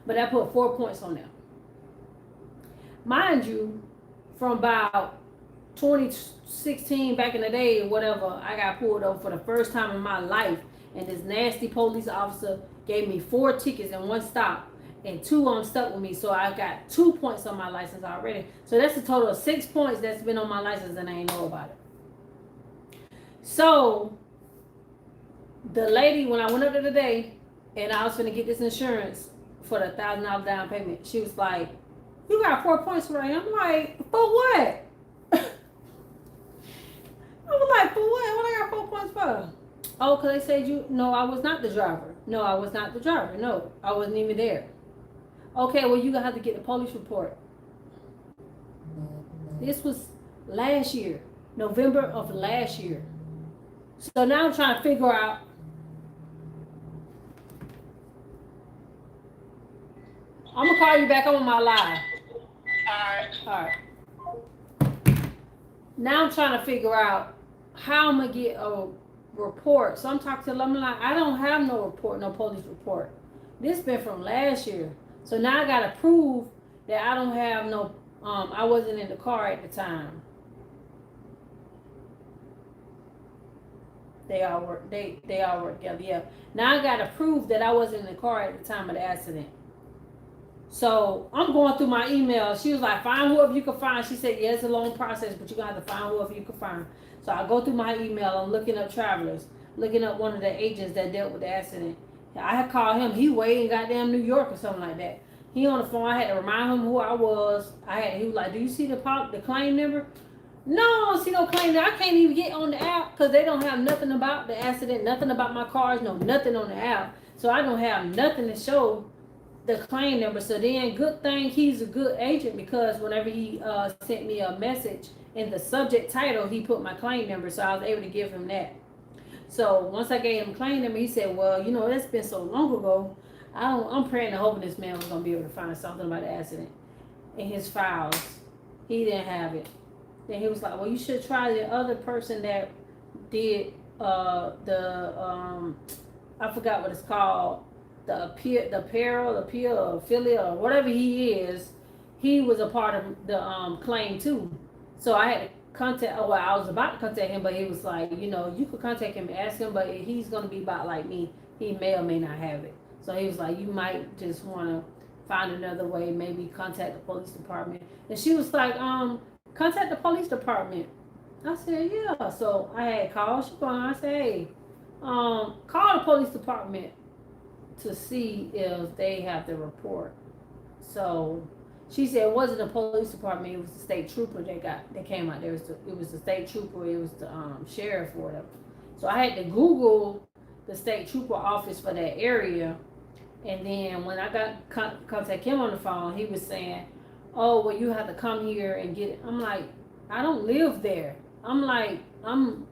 But that put 4 points on there. Mind you, from about 2016, back in the day or whatever, I got pulled over for the first time in my life. And this nasty police officer gave me 4 tickets and 1 stop. And 2 of them stuck with me. So I got 2 points on my license already. So that's a total of 6 points that's been on my license and I ain't know about it. So the lady, when I went up there today and I was going to get this insurance for the $1,000 down payment, she was like, You got 4 points for that. I'm like, for what? I was like, for what? What I got 4 points for? Oh, because they said you, no, I was not the driver. No, I was not the driver. No, I wasn't even there. Okay, well, you're going to have to get the police report. This was last year, November of last year. So now I'm trying to figure out. I'm going to call you back on my live. All right. Now I'm trying to figure out how I'm going to get a report. So I'm talking to them, I'm like, I don't have no report, no police report. This been from last year. So now I got to prove that I don't have no, I wasn't in the car at the time. They all work together, yeah. Now I got to prove that I wasn't in the car at the time of the accident. So I'm going through my emails. She was like, find whoever you can find. She said, yeah, it's a long process, but you're going to have to find whoever you can find. So I go through my email. I'm looking up travelers, looking up one of the agents that dealt with the accident. I had called him. He way in goddamn New York or something like that. He on the phone. I had to remind him who I was. He was like, do you see the claim number? No, I don't see no claim number. I can't even get on the app because they don't have nothing about the accident, nothing about my cars, no nothing on the app. So I don't have nothing to show the claim number. So then good thing he's a good agent, because whenever he sent me a message in the subject title, he put my claim number, so I was able to give him that. So once I gave him claim number, he said, well, you know, that's been so long ago, I'm praying and hoping this man was going to be able to find something about the accident in his files. He didn't have it. Then he was like, well, you should try the other person that did I forgot what it's called, the affiliate, or whatever he is. He was a part of the claim too. So I had to contact, I was about to contact him, but he was like, you know, you could contact him and ask him, but he's going to be about like me. He may or may not have it. So he was like, you might just want to find another way, maybe contact the police department. And she was like, contact the police department. I said, yeah. So I had called. I said, hey, call the police department to see if they have the report. So she said it wasn't the police department, it was the state trooper that came out there. It was the state trooper, it was the sheriff or whatever. So I had to Google the state trooper office for that area. And then when I got contact him on the phone, he was saying, oh, well, you have to come here and get it. I'm like, I don't live there. I'm like, I'm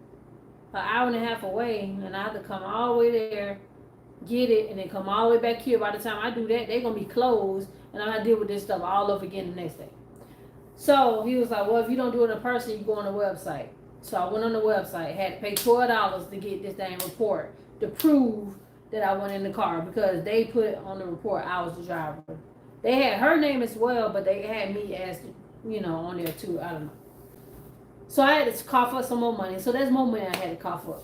an hour and a half away, and I have to come all the way there, get it, and then come all the way back here. By the time I do that, they're going to be closed, and I'm going to deal with this stuff all over again the next day. So he was like, well, if you don't do it in person, you go on the website. So I went on the website, had to pay $12 to get this dang report to prove that I went in the car, because they put on the report I was the driver. They had her name as well, but they had me as, you know, on there too. I don't know. So I had to cough up some more money. So that's more money I had to cough up.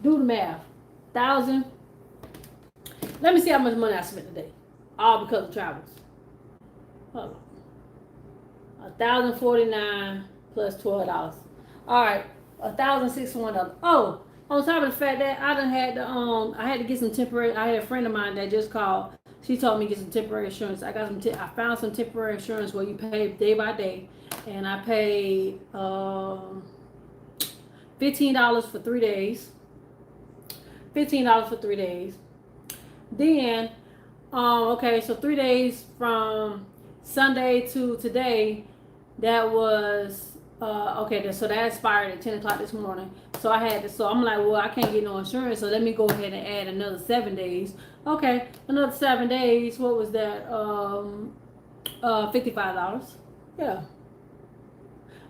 Do the math. 1,000. Let me see how much money I spent today. All because of travels. Hold on. 1,049 plus $12. All right, $1,061. Oh, on top of the fact that I done had to I had to get some temporary. I had a friend of mine that just called. She told me to get some temporary insurance. I found some temporary insurance where you pay day by day, and I paid $15 for 3 days. $15 for 3 days. Then, okay, so 3 days from Sunday to today, that was okay. So that expired at 10 o'clock this morning. So I'm like, well, I can't get no insurance, so let me go ahead and add another 7 days. Okay, another 7 days. What was that? $55. Yeah.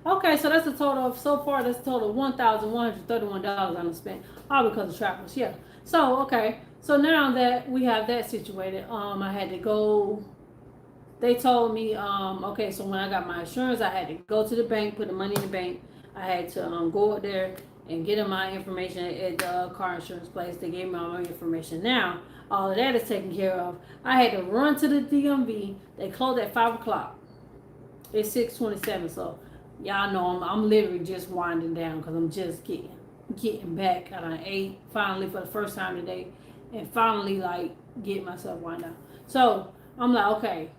Okay, so that's a total of, so far, that's a total of $1,131 I'm spent, all because of travels. Yeah. So, okay. So now that we have that situated, I had to go, they told me, okay, so when I got my insurance, I had to go to the bank, put the money in the bank. I had to go up there and get in my information at the car insurance place. They gave me all my information. Now, all of that is taken care of. I had to run to the DMV. They closed at 5 o'clock. It's 6:27, so y'all know I'm literally just winding down because I'm just getting back. I ate finally for the first time today, and finally like get myself wound down. So I'm like, okay.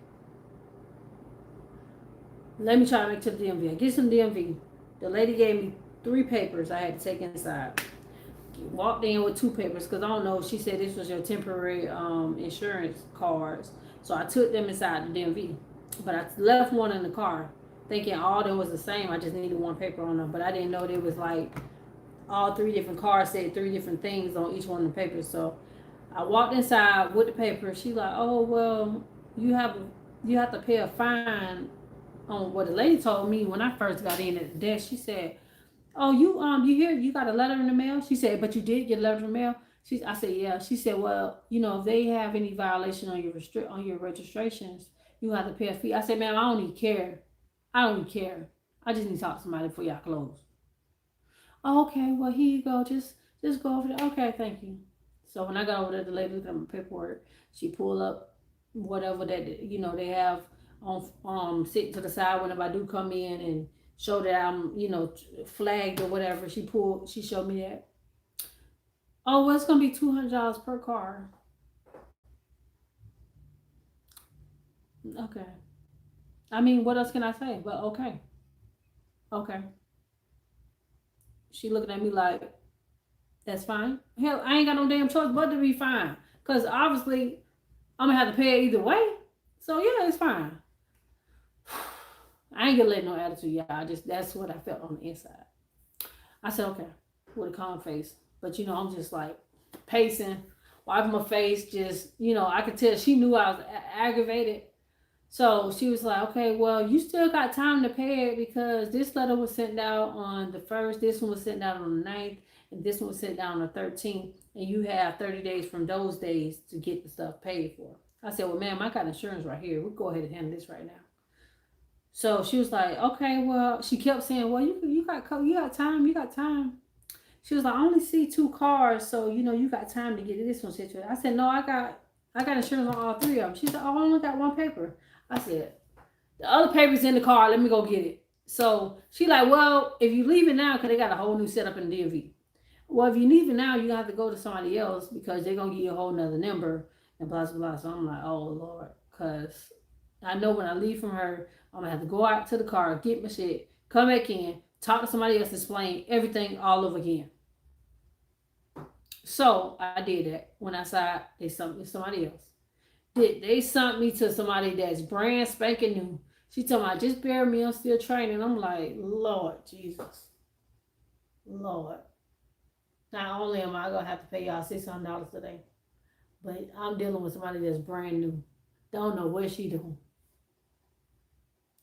Let me try to make it to the DMV. I get some DMV. The lady gave me 3 papers I had to take inside. Walked in with 2 papers because I don't know. She said this was your temporary insurance cards. So I took them inside the DMV. But I left one in the car thinking all them was the same. I just needed 1 paper on them. But I didn't know there was like all 3 different cards said 3 different things on each one of the papers. So I walked inside with the paper. She like, oh well, you have you have to pay a fine on what the lady told me when I first got in at the desk. She said, oh, you hear you got a letter in the mail? She said, but you did get a letter in the mail? I said, yeah. She said, well, if they have any violation on your registrations, you have to pay a fee. I said, ma'am, I don't even care. I don't even care. I just need to talk to somebody before y'all close. Oh, okay, well here you go. Just go over there. Okay, thank you. So when I got over there, the lady looked at my paperwork. She pulled up whatever that they have on sitting to the side whenever I do come in and show that I'm flagged or whatever. She showed me that. Oh, well, it's gonna be $200 per car. Okay. I mean, what else can I say? But okay, okay. She looking at me like, that's fine. Hell, I ain't got no damn choice but to be fine. Cause obviously I'm gonna have to pay it either way. So yeah, it's fine. I ain't gonna let no attitude, y'all. That's what I felt on the inside. I said, okay, with a calm face. But I'm just like pacing, wiping my face, just I could tell she knew I was aggravated. So she was like, okay, well, you still got time to pay it because this letter was sent out on the 1st, this one was sent out on the 9th, and this one was sent out on the 13th, and you have 30 days from those days to get the stuff paid for. I said, well, ma'am, I got insurance right here. We'll go ahead and handle this right now. So she was like, okay, well, she kept saying, well, you got time. She was like, I only see 2 cars, so you got time to get this one situated. I said, no, I got insurance on all 3 of them. She said, oh, I only got 1 paper. I said, the other paper's in the car. Let me go get it. So she like, well, if you leave it now, because they got a whole new setup in the DMV. Well, if you leave it now, you have to go to somebody else because they're going to give you a whole nother number and blah, blah, blah. So I'm like, oh, Lord, because I know when I leave from her, I'm going to have to go out to the car, get my shit, come back in, talk to somebody else, explain everything all over again. So I did that. When I saw they sent me to somebody else. They sent me to somebody that's brand spanking new. She told me, just bear me, I'm still training. I'm like, Lord Jesus. Lord. Not only am I going to have to pay y'all $600 today, but I'm dealing with somebody that's brand new. Don't know what she doing.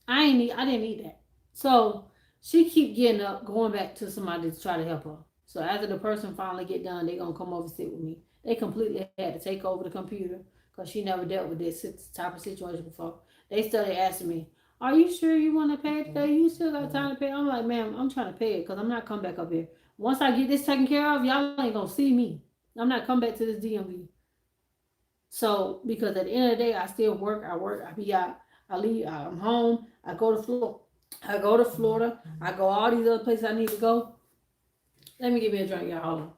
I didn't need that. So she keep getting up, going back to somebody to try to help her. So after the person finally get done, they gonna come over and sit with me. They completely had to take over the computer because she never dealt with this type of situation before. They started asking me, are you sure you want to pay it today? You still got time to pay? I'm like, ma'am, I'm trying to pay it because I'm not coming back up here. Once I get this taken care of, y'all ain't gonna see me. I'm not coming back to this DMV. So because at the end of the day, I still work. I be out. I leave. I'm home. I go to Florida. I go all these other places I need to go. Let me give me a drink, y'all.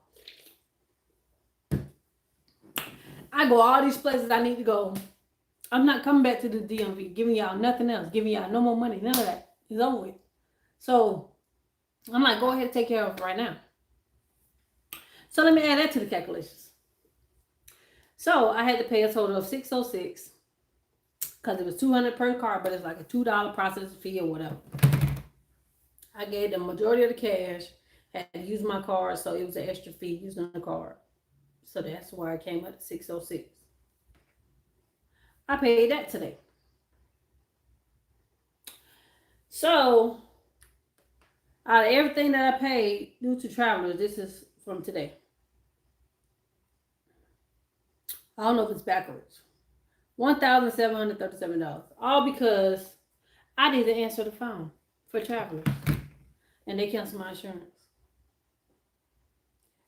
I go all these places I need to go. I'm not coming back to the DMV, giving y'all nothing else, giving y'all no more money, none of that. It's over with. So I'm like, go ahead and take care of it right now. So let me add that to the calculations. So I had to pay a total of $606 because it was $200 per car, but it's like a $2 processing fee or whatever. I gave the majority of the cash, had to use my card, so it was an extra fee using the card. So that's why I came up to $606. I paid that today. So out of everything that I paid due to travelers, this is from today. I don't know if it's backwards. $1,737. All because I didn't answer the phone for travelers. And they canceled my insurance.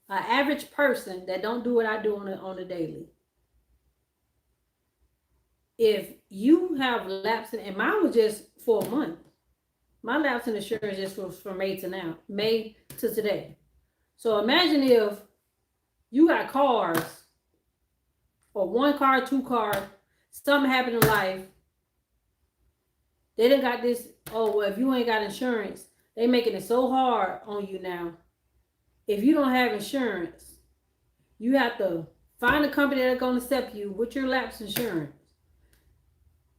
An average person that don't do what I do on a daily. If you have lapsing, and mine was just for a month. My lapse in insurance just was from May to now. May to today. So imagine if you got cars, or 1 car, 2 cars, something happened in life. They done got this oh, well, if you ain't got insurance, they making it so hard on you now. If you don't have insurance, you have to find a company that's gonna accept you with your lapse insurance.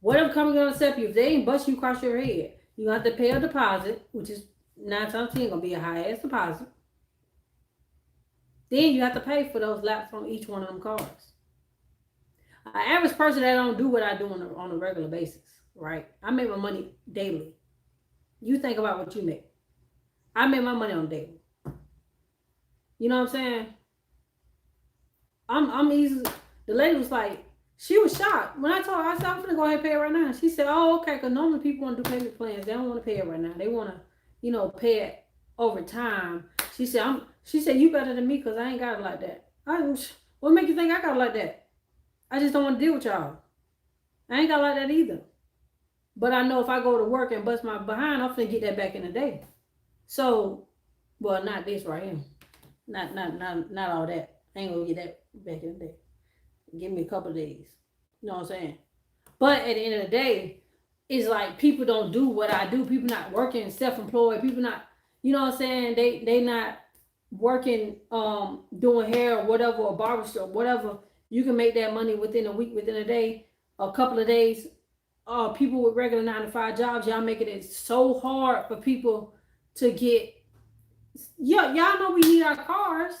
Whatever company gonna accept you, if they ain't bust you across your head, you have to pay a deposit, which is 9 times 10 gonna be a high ass deposit. Then you have to pay for those laps on each one of them cars. An average person that don't do what I do on a regular basis, right? I make my money daily. You think about what you make. I make my money on daily. You know what I'm saying? I'm easy. The lady was like, she was shocked when I told her. I said, I'm gonna go ahead and pay it right now. She said, oh, okay, because normally people want to do payment plans. They don't want to pay it right now. They want to, pay it over time. She said, you better than me because I ain't got it like that. What make you think I got it like that? I just don't want to deal with y'all. I ain't got it like that either. But I know if I go to work and bust my behind, I'm finna get that back in the day. So, well, not this right here. Not all that. I ain't gonna get that back in the day. Give me a couple of days. You know what I'm saying? But at the end of the day, it's like people don't do what I do. People not working, self-employed. People not, you know what I'm saying? They not working, doing hair or whatever, or barbershop, whatever. You can make that money within a week, within a day, a couple of days. People with regular 9-to-5 jobs, y'all making it so hard for people to get. Yeah, y'all know we need our cars.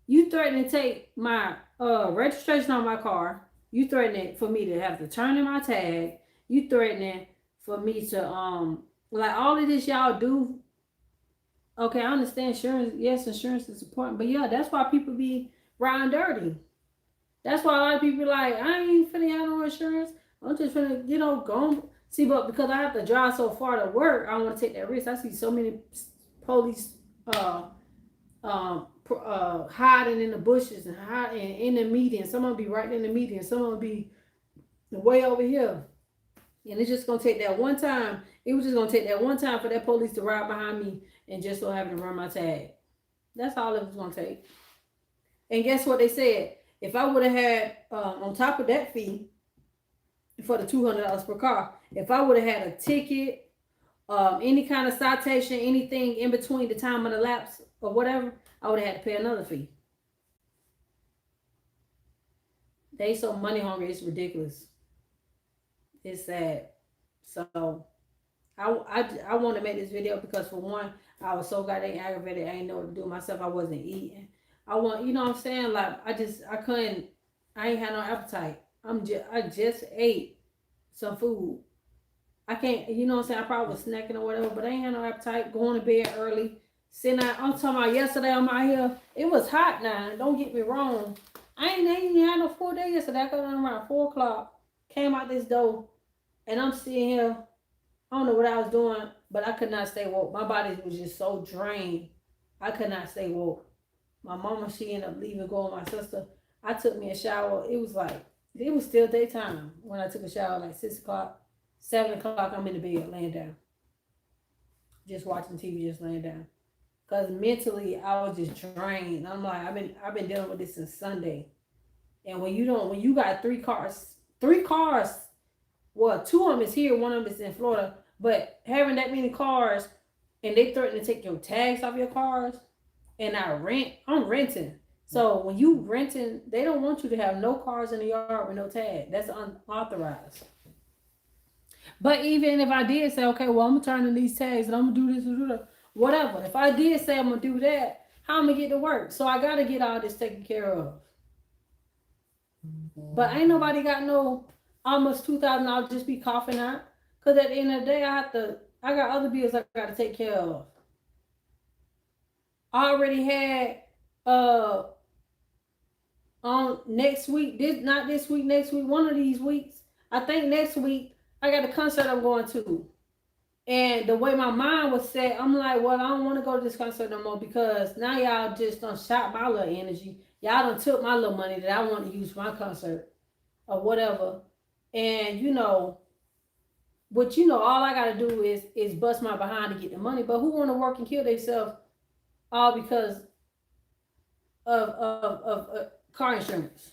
You threaten to take my registration on my car. You threatening for me to have to turn in my tag. You threatening for me to like all of this y'all do. Okay, I understand insurance. Yes, insurance is important, but yeah, that's why people be riding dirty. That's why a lot of people be like, I ain't finna have no insurance. I'm just finna, go. See, but because I have to drive so far to work, I don't want to take that risk. I see so many police hiding in the bushes and hiding in the median. Some of them be right in the median. Some of them be way over here. And it's just gonna take that one time. It was just gonna take that one time for that police to ride behind me and just so happen to run my tag. That's all it was gonna take. And guess what they said? If I would have had on top of that fee for the $200 per car, if I would have had a ticket, any kind of citation, anything in between the time of the lapse or whatever, I would have had to pay another fee. They so money hungry, it's ridiculous. It's sad. So I want to make this video because, for one, I was so goddamn aggravated. I ain't know what to do myself. I wasn't eating. You know what I'm saying? Like I couldn't. I ain't had no appetite. I just ate some food. I can't. You know what I'm saying? I probably was snacking or whatever, but I ain't had no appetite. Going to bed early. Sitting out. I'm talking about yesterday. I'm out here. It was hot now. Don't get me wrong. I ain't had no full day yesterday. I got on around 4:00. Came out this door, and I'm sitting here. I don't know what I was doing, but I could not stay woke. My body was just so drained. I could not stay woke. My mama, she ended up leaving, going with my sister. I took me a shower. It was still daytime when I took a shower, like 6:00, 7:00. I'm in the bed laying down, just watching TV, just laying down. Cause mentally I was just drained. I'm like, I've been dealing with this since Sunday. And when you got three cars, well, 2 of them is here, 1 of them is in Florida. But having that many cars, and they threaten to take your tags off your cars, and I'm renting. So when you renting, they don't want you to have no cars in the yard with no tag. That's unauthorized. But even if I did say, okay, well, I'm gonna turn in these tags and I'm gonna do this and do that, whatever. If I did say I'm gonna do that, how am I gonna get to work? So I gotta get all this taken care of. But ain't nobody got no almost $2,000 just be coughing out. Cause at the end of the day, I got other bills I gotta take care of. I already had on next week, next week, one of these weeks. I think next week I got a concert I'm going to. And the way my mind was set, I'm like, well, I don't want to go to this concert no more because now y'all just done shot my little energy. Y'all done took my little money that I want to use for my concert or whatever. And all I gotta do is bust my behind to get the money. But who want to work and kill themselves all because of car insurance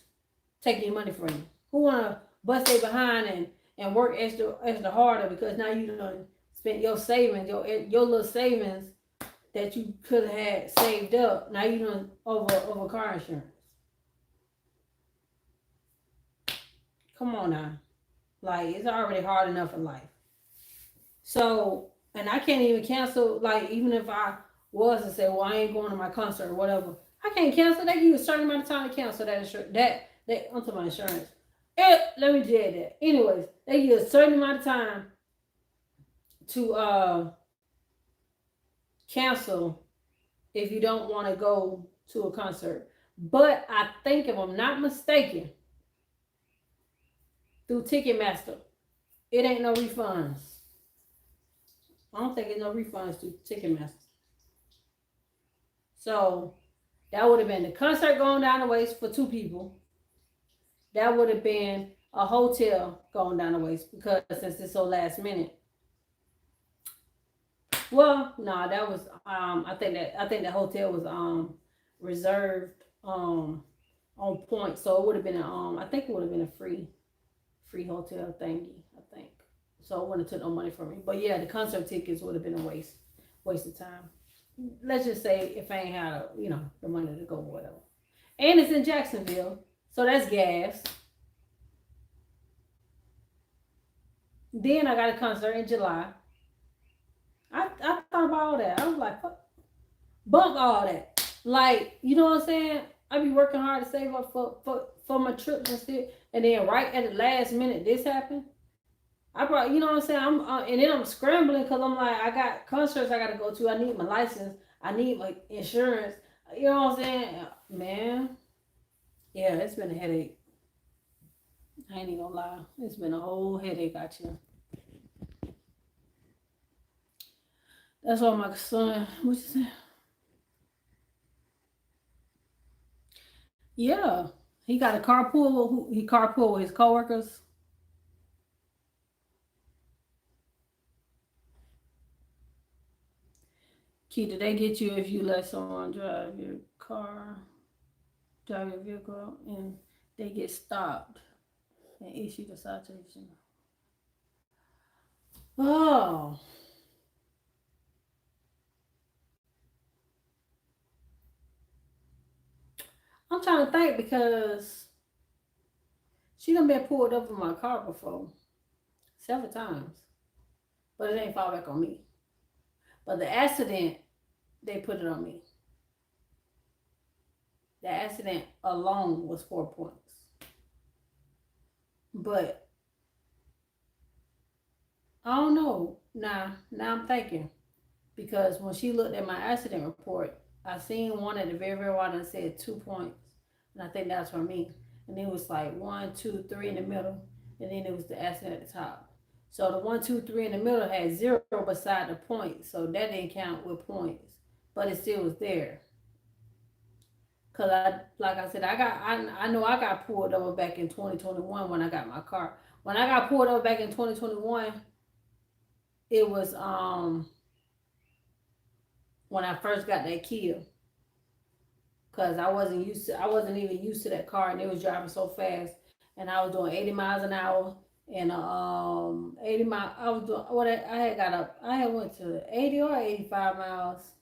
taking your money from you? Who want to bust their behind and work extra harder because now you done spent your savings, your little savings that you could have had saved up. Now you done over car insurance. Come on now. Like, it's already hard enough in life. So, and I can't even cancel, like, even if I was to say, well, I ain't going to my concert or whatever, I can't cancel. They give you a certain amount of time to cancel that insurance. That onto my insurance. Let me tell you that. Anyways, they give you a certain amount of time to cancel if you don't want to go to a concert. But I think, if I'm not mistaken, through Ticketmaster, it ain't no refunds. I don't think it's no refunds through Ticketmaster. So that would have been the concert going down the waist for 2 people. That would have been a hotel going down the waist because since it's so last minute. Well, no, that was I think the hotel was reserved on point, so it would have been I think it would have been a free hotel thingy, I think. So it wouldn't have took no money from me. But yeah, the concert tickets would have been a waste of time. Let's just say if I ain't had the money to go or whatever. And it's in Jacksonville, so that's gas. Then I got a concert in July. I thought about all that. I was like, bump all that. Like, you know what I'm saying? I be working hard to save up for my trips and shit. And then right at the last minute, this happened. I probably, you know what I'm saying? And then I'm scrambling because I'm like, I got concerts I got to go to. I need my license. I need my insurance. You know what I'm saying? Man, yeah, it's been a headache. I ain't even gonna lie. It's been a whole headache out here. That's why my son, what you say? Yeah, he got a carpool. He carpool with his coworkers. Key, did they get you if you let someone drive your vehicle, and they get stopped and issued a citation? Oh. I'm trying to think because she done been pulled over my car before several times, but it ain't fall back on me. But the accident, they put it on me. The accident alone was 4 points. But I don't know. Now I'm thinking, because when she looked at my accident report, I seen one at the very, very bottom that said 2 points, and I think that's for me. And it was like 1, 2, 3 in the middle, and then it was the accident at the top. So the 1, 2, 3 in the middle had 0 beside the point, so that didn't count with points, but it still was there. Cause like I said, I know I got pulled over back in 2021 when I got my car. When I got pulled over back in 2021, it was when I first got that Kia. Cause I wasn't even used to that car, and it was driving so fast, and I was doing 80 miles an hour, and 80 mile. I was doing what I had went to 80 or 85 miles,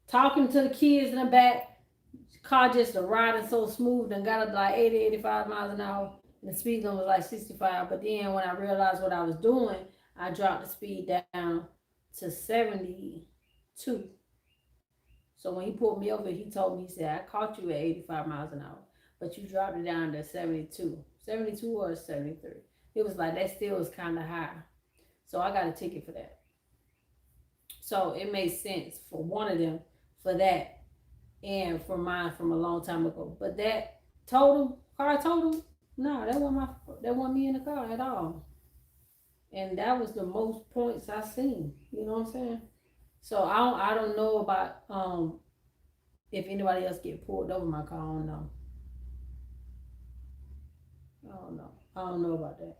talking to the kids in the back. Car just riding so smooth and got up like 80, 85 miles an hour. And the speed limit was like 65. But then when I realized what I was doing, I dropped the speed down to 72. So when he pulled me over, he told me, he said, I caught you at 85 miles an hour, but you dropped it down to 72. 72 or 73. It was like, that still was kind of high. So I got a ticket for that. So it made sense for one of them for that, and for mine from a long time ago. But that car total, no, that wasn't me in the car at all. And that was the most points I seen. You know what I'm saying? So I don't know about if anybody else get pulled over my car. I don't know. I don't know about that.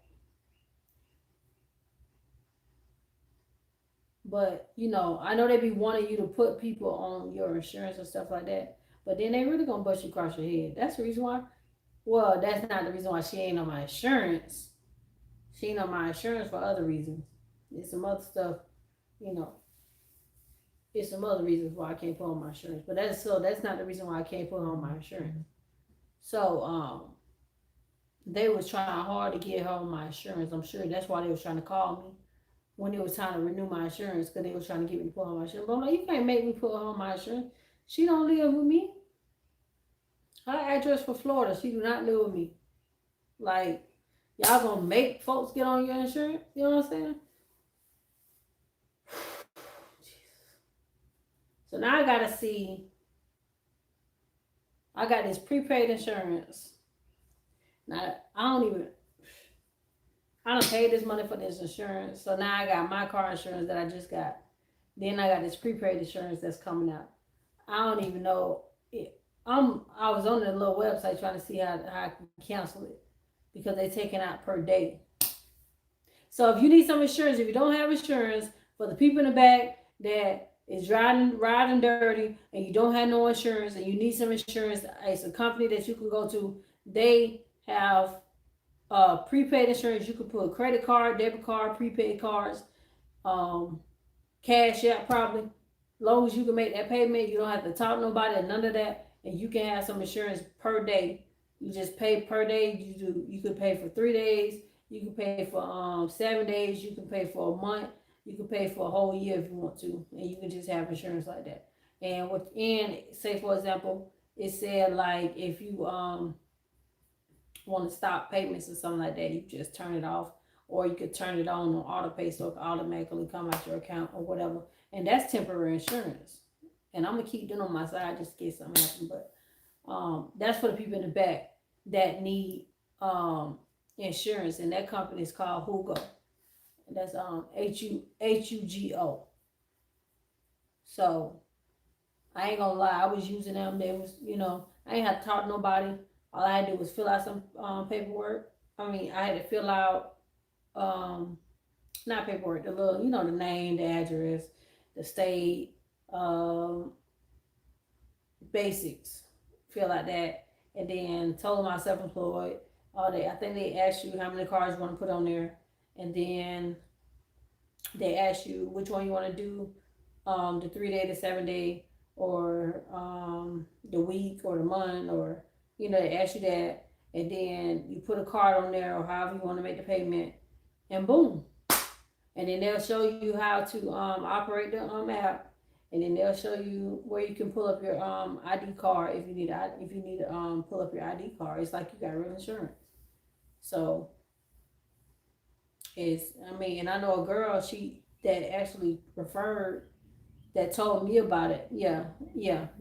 But I know they be wanting you to put people on your insurance and stuff like that. But then they really gonna bust you across your head. That's the reason why. Well, that's not the reason why she ain't on my insurance. She ain't on my insurance for other reasons. It's some other stuff, you know. It's some other reasons why I can't put on my insurance. But that's not the reason why I can't put on my insurance. So they was trying hard to get her on my insurance. I'm sure that's why they was trying to call me when it was time to renew my insurance because they was trying to get me to put on my insurance. But I'm like, you can't make me put her on my insurance. She don't live with me. Her address for Florida. She do not live with me. Like, y'all gonna make folks get on your insurance? You know what I'm saying? So now I gotta see. I got this prepaid insurance. Now I don't pay this money for this insurance. So now I got my car insurance that I just got. Then I got this prepaid insurance that's coming out. I don't even know. I was on the little website trying to see how I can cancel it because they taking out per day. So if you need some insurance, if you don't have insurance, for the people in the back that is riding dirty and you don't have no insurance and you need some insurance, it's a company that you can go to. They have prepaid insurance. You can put credit card, debit card, prepaid cards, um, cash out probably. Long as you can make that payment, you don't have to talk to nobody or none of that, and you can have some insurance per day. You just pay per day. You could pay for 3 days. You can pay for 7 days. You can pay for a month. You can pay for a whole year if you want to, and you can just have insurance like that. And say for example, it said like if you want to stop payments or something like that, you just turn it off, or you could turn it on auto pay so it can automatically come out your account or whatever. And that's temporary insurance. And I'm gonna keep them on my side just in case something happens. But that's for the people in the back that need insurance, and that company is called Hugo. And that's Hugo. So I ain't gonna lie, I was using them. They was, I ain't have to talk to nobody. All I had to do was fill out some paperwork. I had to fill out not paperwork, the little, the name, the address, the state, basics, fill out that, and then told them I was self-employed. I think they asked you how many cars you want to put on there, and then they ask you which one you want to do, the 3 day, the 7 day, or the week or the month, or they ask you that, and then you put a card on there or however you want to make the payment, and boom. And then they'll show you how to operate the app, and then they'll show you where you can pull up your ID card if you need to pull up your ID card. It's like you got real insurance. So and I know a girl that actually referred, that told me about it. Yeah,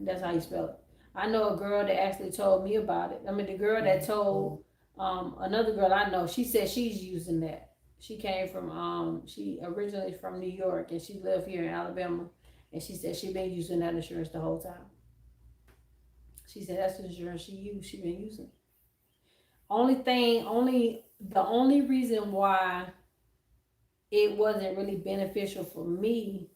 that's how you spell it. I know a girl that actually told me about it. The girl that told another girl I know, she said she's using that. She came from she originally from New York and she lived here in Alabama, and she said she been using that insurance the whole time. She said that's the insurance she been using. The only reason why it wasn't really beneficial for me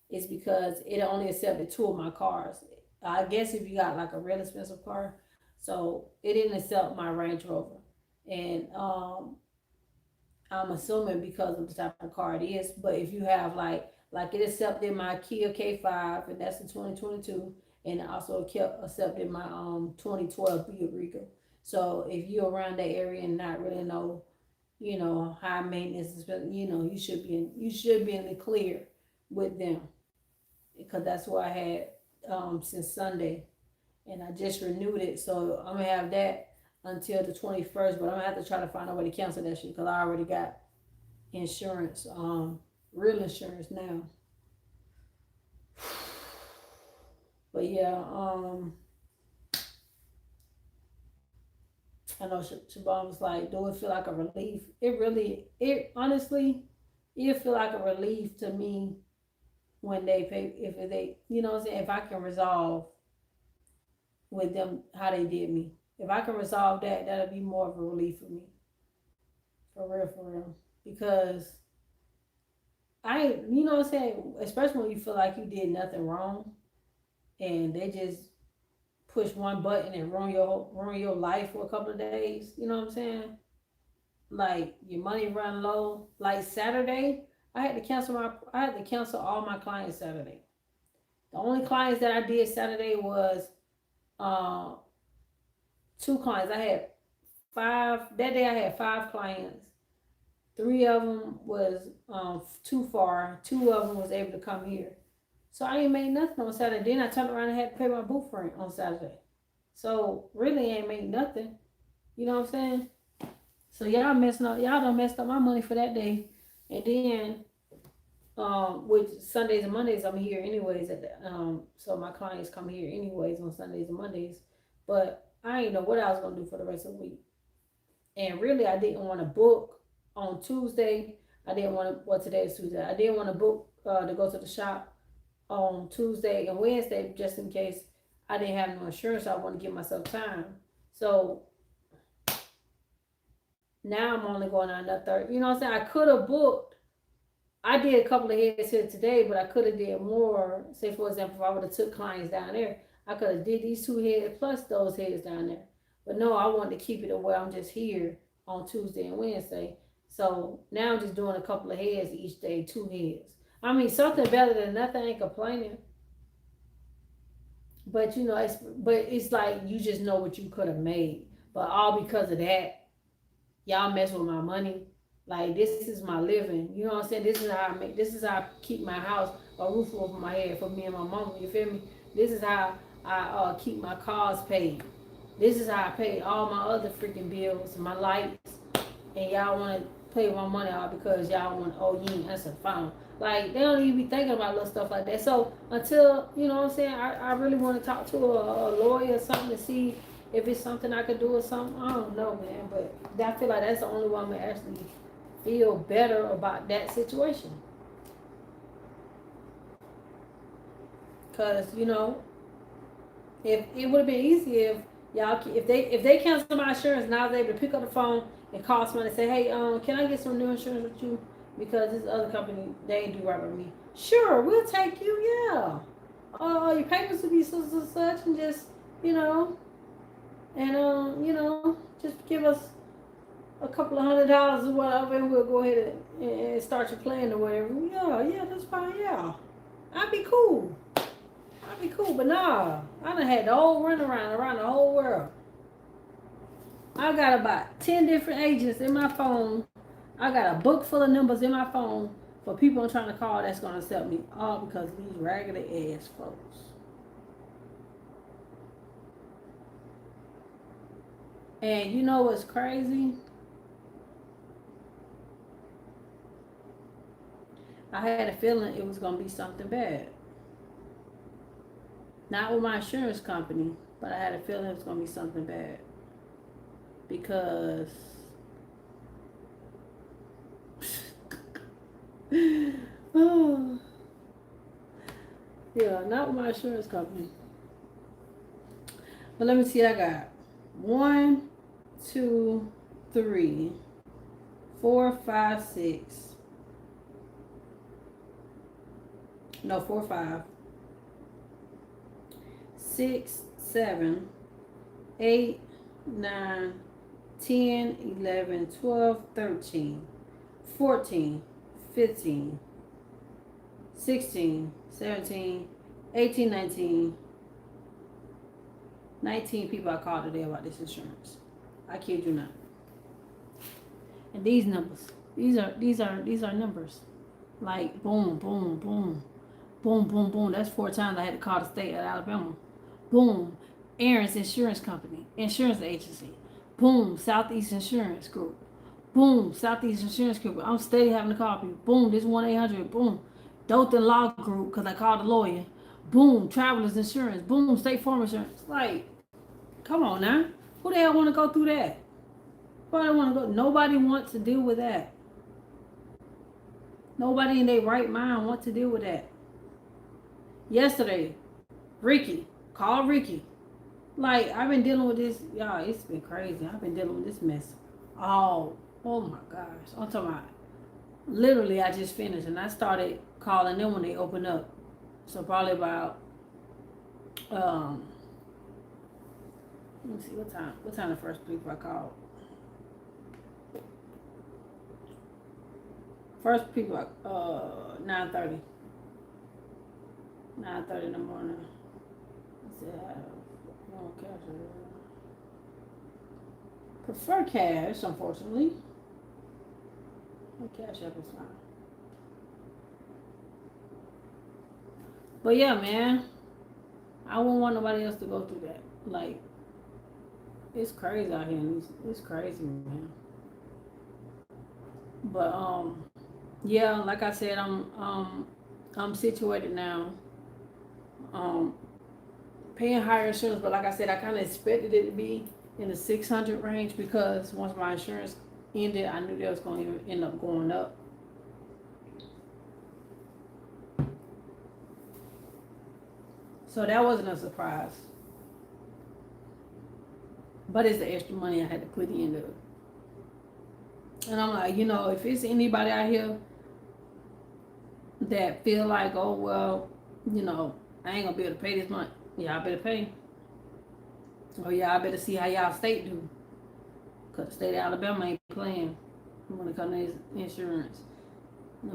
is because it only accepted 2 of my cars. I guess if you got like a real expensive car, so it didn't accept my Range Rover, and I'm assuming because of the type of car it is. But if you have like it accepted my Kia K5, and that's the 2022, and it also accepted my 2012 Buick Regal. So if you're around that area and not really know, high maintenance, you should be in the clear with them, because that's what I had since Sunday, and I just renewed it. So I'm gonna have that until the 21st, but I'm gonna have to try to find a way to cancel that shit because I already got insurance, real insurance now. But yeah, I know Siobhan was like, do it feel like a relief? It honestly, it feel like a relief to me when they pay, if they, what I'm saying, if I can resolve with them how they did me. If I can resolve that, that'll be more of a relief for me. For real. Because what I'm saying, especially when you feel like you did nothing wrong and they just push one button and ruin your life for a couple of days, you know what I'm saying? like your money run low. Like Saturday, I had to cancel all my clients Saturday. The only clients that I did Saturday was uh two clients. I had five that day. I had five clients. Three of them was too far. Two of them was able to come here. So I ain't made nothing on Saturday. Then I turned around and had to pay my booth rent on Saturday. So really ain't made nothing. You know what I'm saying? So y'all messing up. Y'all done messed up my money for that day. And then which Sundays and Mondays I'm here anyways at the so my clients come here anyways on Sundays and Mondays. But I didn't know what I was gonna do for the rest of the week. And really I didn't want to book on Tuesday. I didn't want to today is Tuesday. I didn't want to book to go to the shop on Tuesday and Wednesday just in case I didn't have no insurance. So I want to give myself time. So now I'm only going on that third. You know what I'm saying? I could have booked. I did a couple of heads here today, but I could have did more. Say for example, if I would have took clients down there, I could have did these two heads plus those heads down there. But no, I wanted to keep it where I'm just here on Tuesday and Wednesday. So now I'm just doing a couple of heads each day, two heads. I mean, something better than nothing. I ain't complaining. But you know, it's like you just know what you could have made. But all because of that, y'all mess with my money. Like this is my living. You know what I'm saying? This is how I make. This is how I keep my house, a roof over my head for me and my mama. You feel me? This is how I keep my cars paid. This is how I pay all my other freaking bills, my lights, and y'all want to pay my money out because y'all want, oh, you ain't answer the phone. Like they don't even be thinking about little stuff like that. So until you know what I'm saying, I really want to talk to a lawyer or something to see if it's something I could do or something. I don't know, man, but I feel like that's the only one that actually feel better about that situation. Cause you know, if it would have been easy if y'all if they cancel my insurance and I was able to pick up the phone and call someone and say, hey, can I get some new insurance with you? Because this other company they ain't do right with me. Sure, we'll take you. Yeah. Your payments will be such and such, and just you know, and just give us a couple of $100 or whatever, and we'll go ahead and start your plan or whatever. Yeah, that's fine. Yeah, I'd be cool. I'd be cool, but nah, I done had the whole run around the whole world. I got about 10 different agents in my phone. I got a book full of numbers in my phone for people I'm trying to call that's gonna accept me, all because of these raggedy ass folks. And you know what's crazy? I had a feeling it was gonna be something bad. Not with my insurance company, but I had a feeling it was gonna be something bad. Because oh yeah, not with my insurance company. But let me see, I got 1, 2, 3, 4, 5, 6. No, 4, 5, 6, 7, 8, 9, 10, 11, 12, 13, 14, 15, 16, 17, 18, 19 people I called today about this insurance. I kid you not. And these numbers, these are numbers. Like boom, boom, boom, boom, boom, boom. That's 4 times I had to call the state of Alabama. Boom, Aaron's Insurance Company, insurance agency. Boom, Southeast Insurance Group. Boom, Southeast Insurance Group. I'm steady having to call people. Boom, this 1-800. Boom, Dothan Law Group because I called a lawyer. Boom, Travelers Insurance. Boom, State Farm Insurance. Like, come on now. Who the hell want to go through that? Nobody wants to deal with that. Nobody in their right mind wants to deal with that. Yesterday, Ricky. Call Ricky. Like, I've been dealing with this. Y'all, it's been crazy. I've been dealing with this mess. Oh my gosh. I'm talking about, literally, I just finished and I started calling them when they opened up. So probably about, let me see, what time the first people I called? First people 9:30. 9:30 in the morning. I said no cash. Prefer cash, unfortunately. Cash app is fine. But yeah, man, I wouldn't want nobody else to go through that. Like, it's crazy out here. It's crazy, man. But yeah, like I said, I'm situated now. Um, paying higher insurance, but like I said, I kind of expected it to be in the 600 range because once my insurance ended, I knew that was going to end up going up. So that wasn't a surprise. But it's the extra money I had to put into it. And I'm like, if it's anybody out here that feel like, oh, well, I ain't going to be able to pay this month. Y'all better pay. Or y'all better see how y'all state do. Because the state of Alabama ain't playing when it comes to insurance.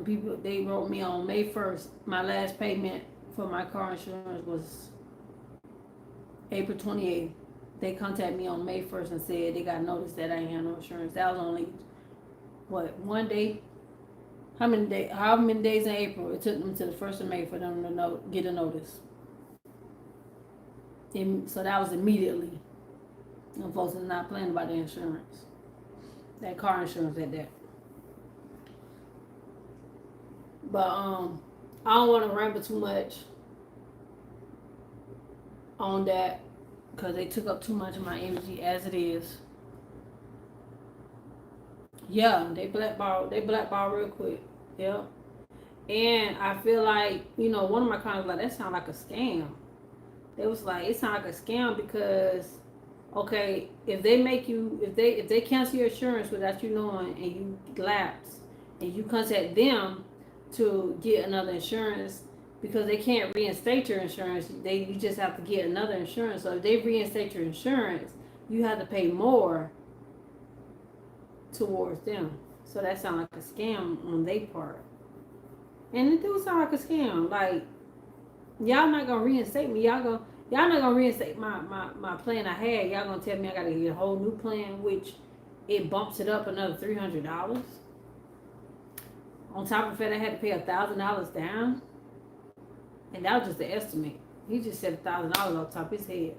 People, they wrote me on May 1st. My last payment for my car insurance was April 28th. They contacted me on May 1st and said they got notice that I ain't had no insurance. That was only, one day? How many days in April? It took them to the 1st of May for them to get a notice. And so that was immediately. And folks are not playing about the insurance. That car insurance at that. But I don't want to ramble too much on that because they took up too much of my energy as it is. Yeah, they blackball real quick. Yeah. And I feel like, one of my clients was like, that sounds like a scam. They was like, it sounds like a scam because, okay, if they cancel your insurance without you knowing and you lapse and you contact them to get another insurance because they can't reinstate your insurance, you just have to get another insurance. So if they reinstate your insurance, you have to pay more towards them. So that sounds like a scam on their part. And it do sound like a scam. Like, y'all not gonna reinstate me. Y'all not gonna reinstate my plan I had. Y'all gonna tell me I gotta get a whole new plan, which it bumps it up another $300. On top of that, I had to pay $1,000 down. And that was just the estimate. He just said $1,000 on top of his head.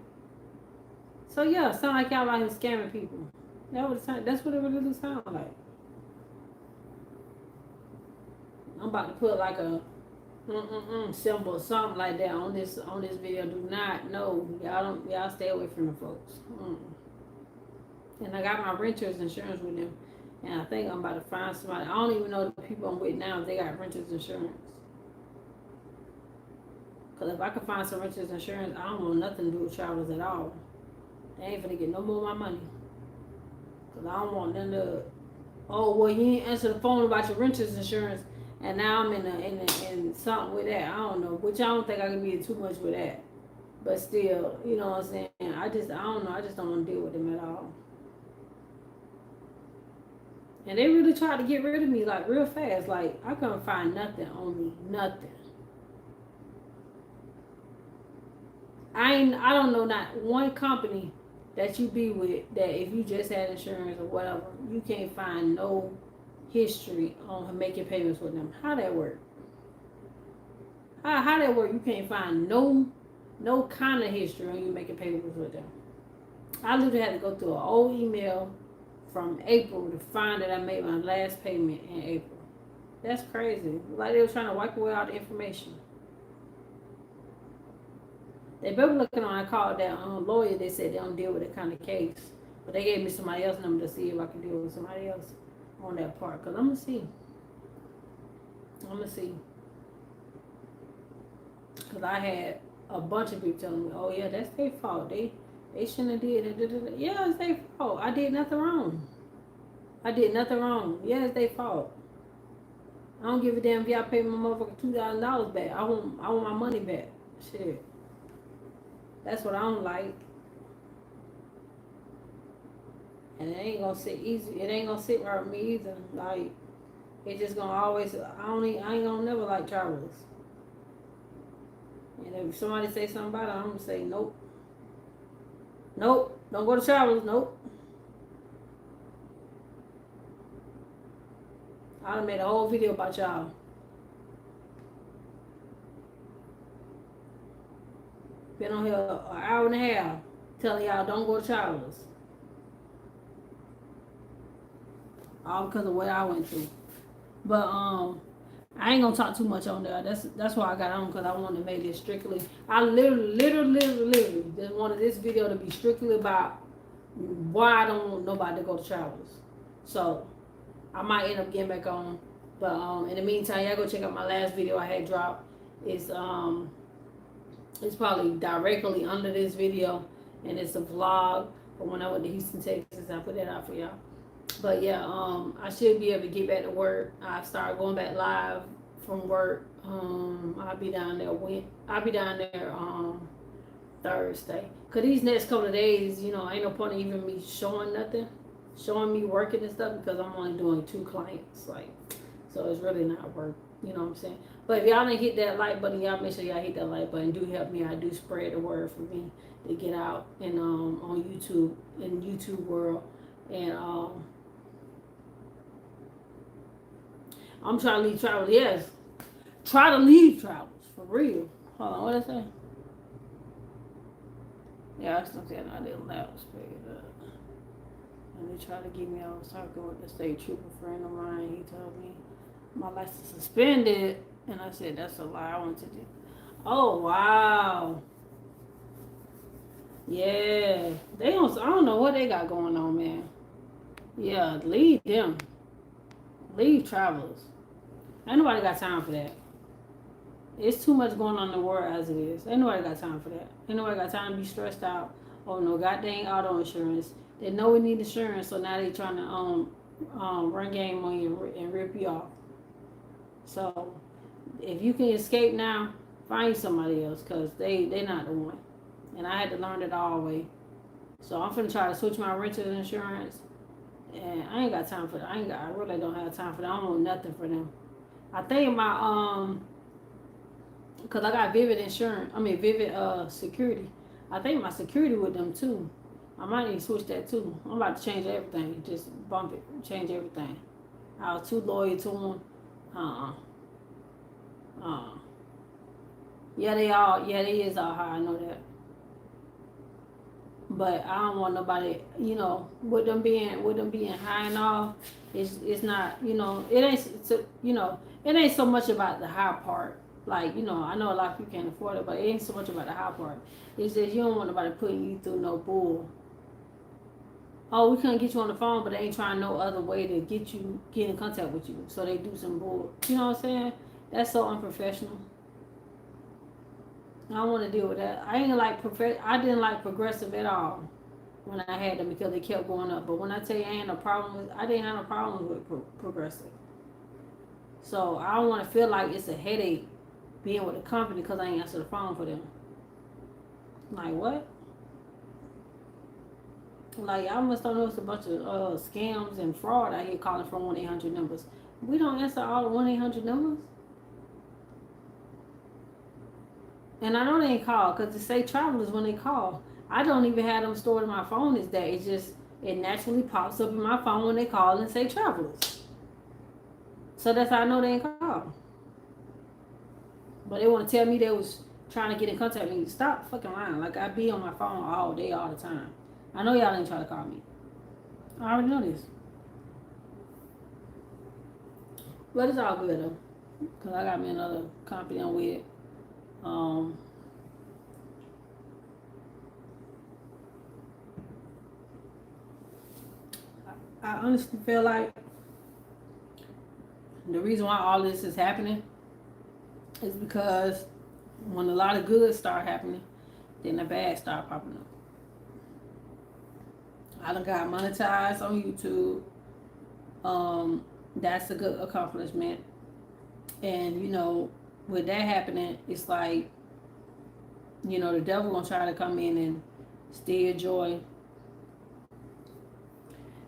So yeah, sound like y'all out here scamming people. That's what it really do sound like. I'm about to put like a symbol or something like that on this video. Do not know. Y'all stay away from the folks. And I got my renter's insurance with them. And I think I'm about to find somebody. I don't even know the people I'm with now if they got renter's insurance. Because if I can find some renter's insurance, I don't want nothing to do with travelers at all. They ain't finna get no more of my money. Because I don't want them to, oh, well, you ain't answer the phone about your renter's insurance. And now I'm in something with that. I don't know. Which I don't think I can be too much with that. But still, you know what I'm saying? I don't know. I just don't want to deal with them at all. And they really tried to get rid of me like real fast. Like, I couldn't find nothing on me. Nothing. I don't know not one company that you be with that if you just had insurance or whatever, you can't find no history on making payments with them. How that work? How that work? You can't find no kind of history on you making payments with them. I literally had to go through an old email from April to find that I made my last payment in April. That's crazy. Like they were trying to wipe away all the information. They better looking on. I called that lawyer. They said they don't deal with that kind of case, but they gave me somebody else's number to see if I can deal with somebody else on that part. Cause I'm gonna see. Cause I had a bunch of people telling me, "Oh yeah, that's their fault. They shouldn't have did it." Yeah, it's their fault. I did nothing wrong. Yeah, it's their fault. I don't give a damn if y'all pay my motherfucker $2,000 back. I want my money back. Shit. That's what I don't like. And it ain't gonna sit easy. It ain't gonna sit right with me either. Like, It's just gonna always. I ain't gonna never like travelers. And if somebody say something about it, I'm gonna say nope. Nope. Don't go to travelers. Nope. I done made a whole video about y'all. Been on here an hour and a half telling y'all don't go to travelers. All because of what I went through. But I ain't gonna talk too much on there. That's why I got on, because I wanted to make this strictly. I literally just wanted this video to be strictly about why I don't want nobody to go to travelers. So I might end up getting back on. But in the meantime, y'all go check out my last video I had dropped. It's probably directly under this video, and it's a vlog from when I went to Houston, Texas. I put that out for y'all. But yeah, I should be able to get back to work. I start going back live from work. I'll be down there Thursday. Cause these next couple of days, ain't no point in even me showing nothing, showing me working and stuff, because I'm only doing 2 clients, so it's really not work. You know what I'm saying? But if y'all didn't hit that like button, y'all make sure y'all hit that like button. Do help me. I do spread the word for me to get out and on YouTube, in YouTube world. And I'm trying to leave travel. Yes, try to leave travels for real. Hold on, what I say? Yeah, I still saying I didn't loudspeaker. And they tried to get me. I was talking with the state trooper friend of mine. He told me my license suspended, and I said that's a lie. I went to do. Oh wow. Yeah, they don't. I don't know what they got going on, man. Yeah, leave them. Leave travelers. Ain't nobody got time for that. It's too much going on in the world as it is. Ain't nobody got time for that. Ain't nobody got time to be stressed out. Oh no, goddamn auto insurance. They know we need insurance, so now they trying to run game on you and rip you off. So if you can escape now, find somebody else, because they not the one. And I had to learn it all the way. So I'm finna try to switch my renter's insurance. And I ain't got time for that. I really don't have time for that. I don't want nothing for them. I think my because I got Vivid insurance. Vivid security. I think my security with them too. I might need to switch that too. I'm about to change everything. Just bump it. Change everything. I was too loyal to them. Yeah, they is all high. I know that. But I don't want nobody, with them being high and all. It's not, it ain't so, it ain't so much about the high part. Like, I know a lot of people can't afford it, but it ain't so much about the high part. It's just you don't want nobody putting you through no bull. Oh, we couldn't get you on the phone, but they ain't trying no other way to get in contact with you. So they do some bull. You know what I'm saying? That's so unprofessional. I don't want to deal with that. I didn't like Progressive at all when I had them, because they kept going up. But when I tell you I didn't have no problem with Progressive. So I don't want to feel like it's a headache being with a company because I ain't answer the phone for them. Like what? Like, I must don't know it's a bunch of scams and fraud out here calling from 1-800 numbers. We don't answer all the 1-800 numbers. And I know they ain't call, because they say travelers when they call. I don't even have them stored in my phone as that. It naturally pops up in my phone when they call and say travelers. So that's how I know they ain't call. But they want to tell me they was trying to get in contact with me. Stop fucking lying. Like, I be on my phone all day, all the time. I know y'all ain't trying to call me. I already know this. But it's all good though. Because I got me another company I'm with. I honestly feel like the reason why all this is happening is because when a lot of good start happening, then the bad start popping up. I done got monetized on YouTube. That's a good accomplishment. And with that happening, it's like, the devil gonna try to come in and steal joy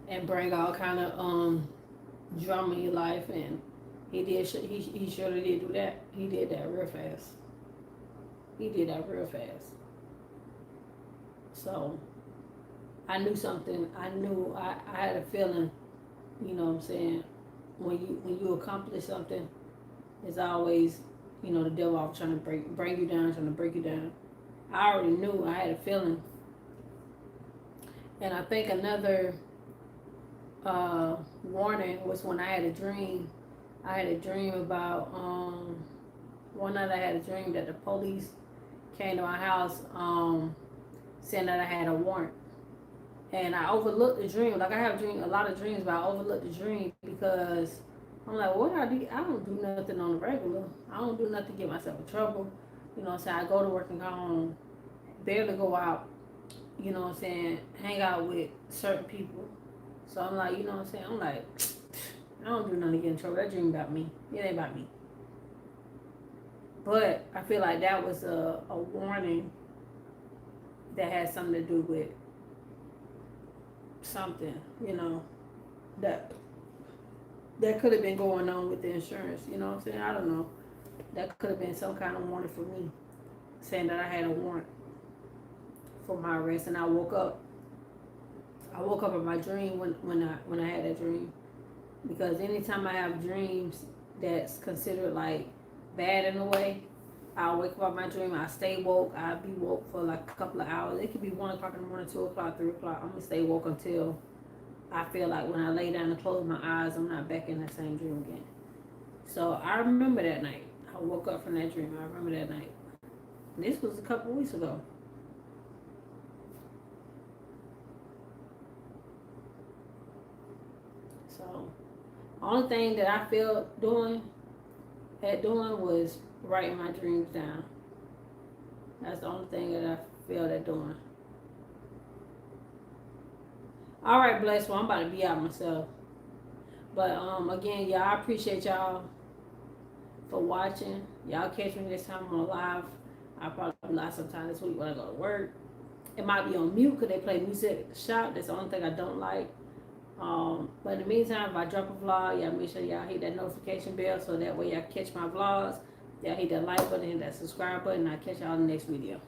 and bring all kind of drama in your life and He did. He surely did do that. He did that real fast. He did that real fast. So I knew something. I knew. I had a feeling. You know what I'm saying? When you accomplish something, it's always, you know, the devil always trying to bring you down, trying to break you down. I already knew. I had a feeling. And I think another warning was when I had a dream. I had a dream about one night I had a dream that the police came to my house saying that I had a warrant. And I overlooked the dream. Like I have a lot of dreams, but I overlooked the dream because I'm like, what I do? I don't do nothing on the regular. I don't do nothing to get myself in trouble. You know what I'm saying? I go to work and come home, barely go out. You know what I'm saying? Hang out with certain people. So I'm like, you know what I'm saying? I'm like, I don't do nothing to get in trouble. That dream about me. It ain't about me. But I feel like that was a warning that had something to do with something, you know, that could have been going on with the insurance. You know what I'm saying? I don't know. That could have been some kind of warning for me, saying that I had a warrant for my arrest. And I woke up in my dream when I had that dream, because anytime I have dreams that's considered like bad in a way, I'll wake up out my dream. I stay woke. I'll be woke for like a couple of hours. It could be 1 o'clock in the morning, 2 o'clock, 3 o'clock. I'm gonna stay woke until I feel like when I lay down and close my eyes, I'm not back in that same dream again. So I remember that night. I woke up from that dream. I remember that night. And this was a couple of weeks ago. So only thing that I felt doing was writing my dreams down. That's the only thing that I feel at doing. All right, bless. Well, I'm about to be out myself. But again, y'all, I appreciate y'all for watching. Y'all catch me this time on live. I'll probably be live sometime this week when I go to work. It might be on mute because they play music at the shop. That's the only thing I don't like. But in the meantime, if I drop a vlog, y'all make sure y'all hit that notification bell so that way y'all catch my vlogs. Y'all hit that like button and that subscribe button. I'll catch y'all in the next video.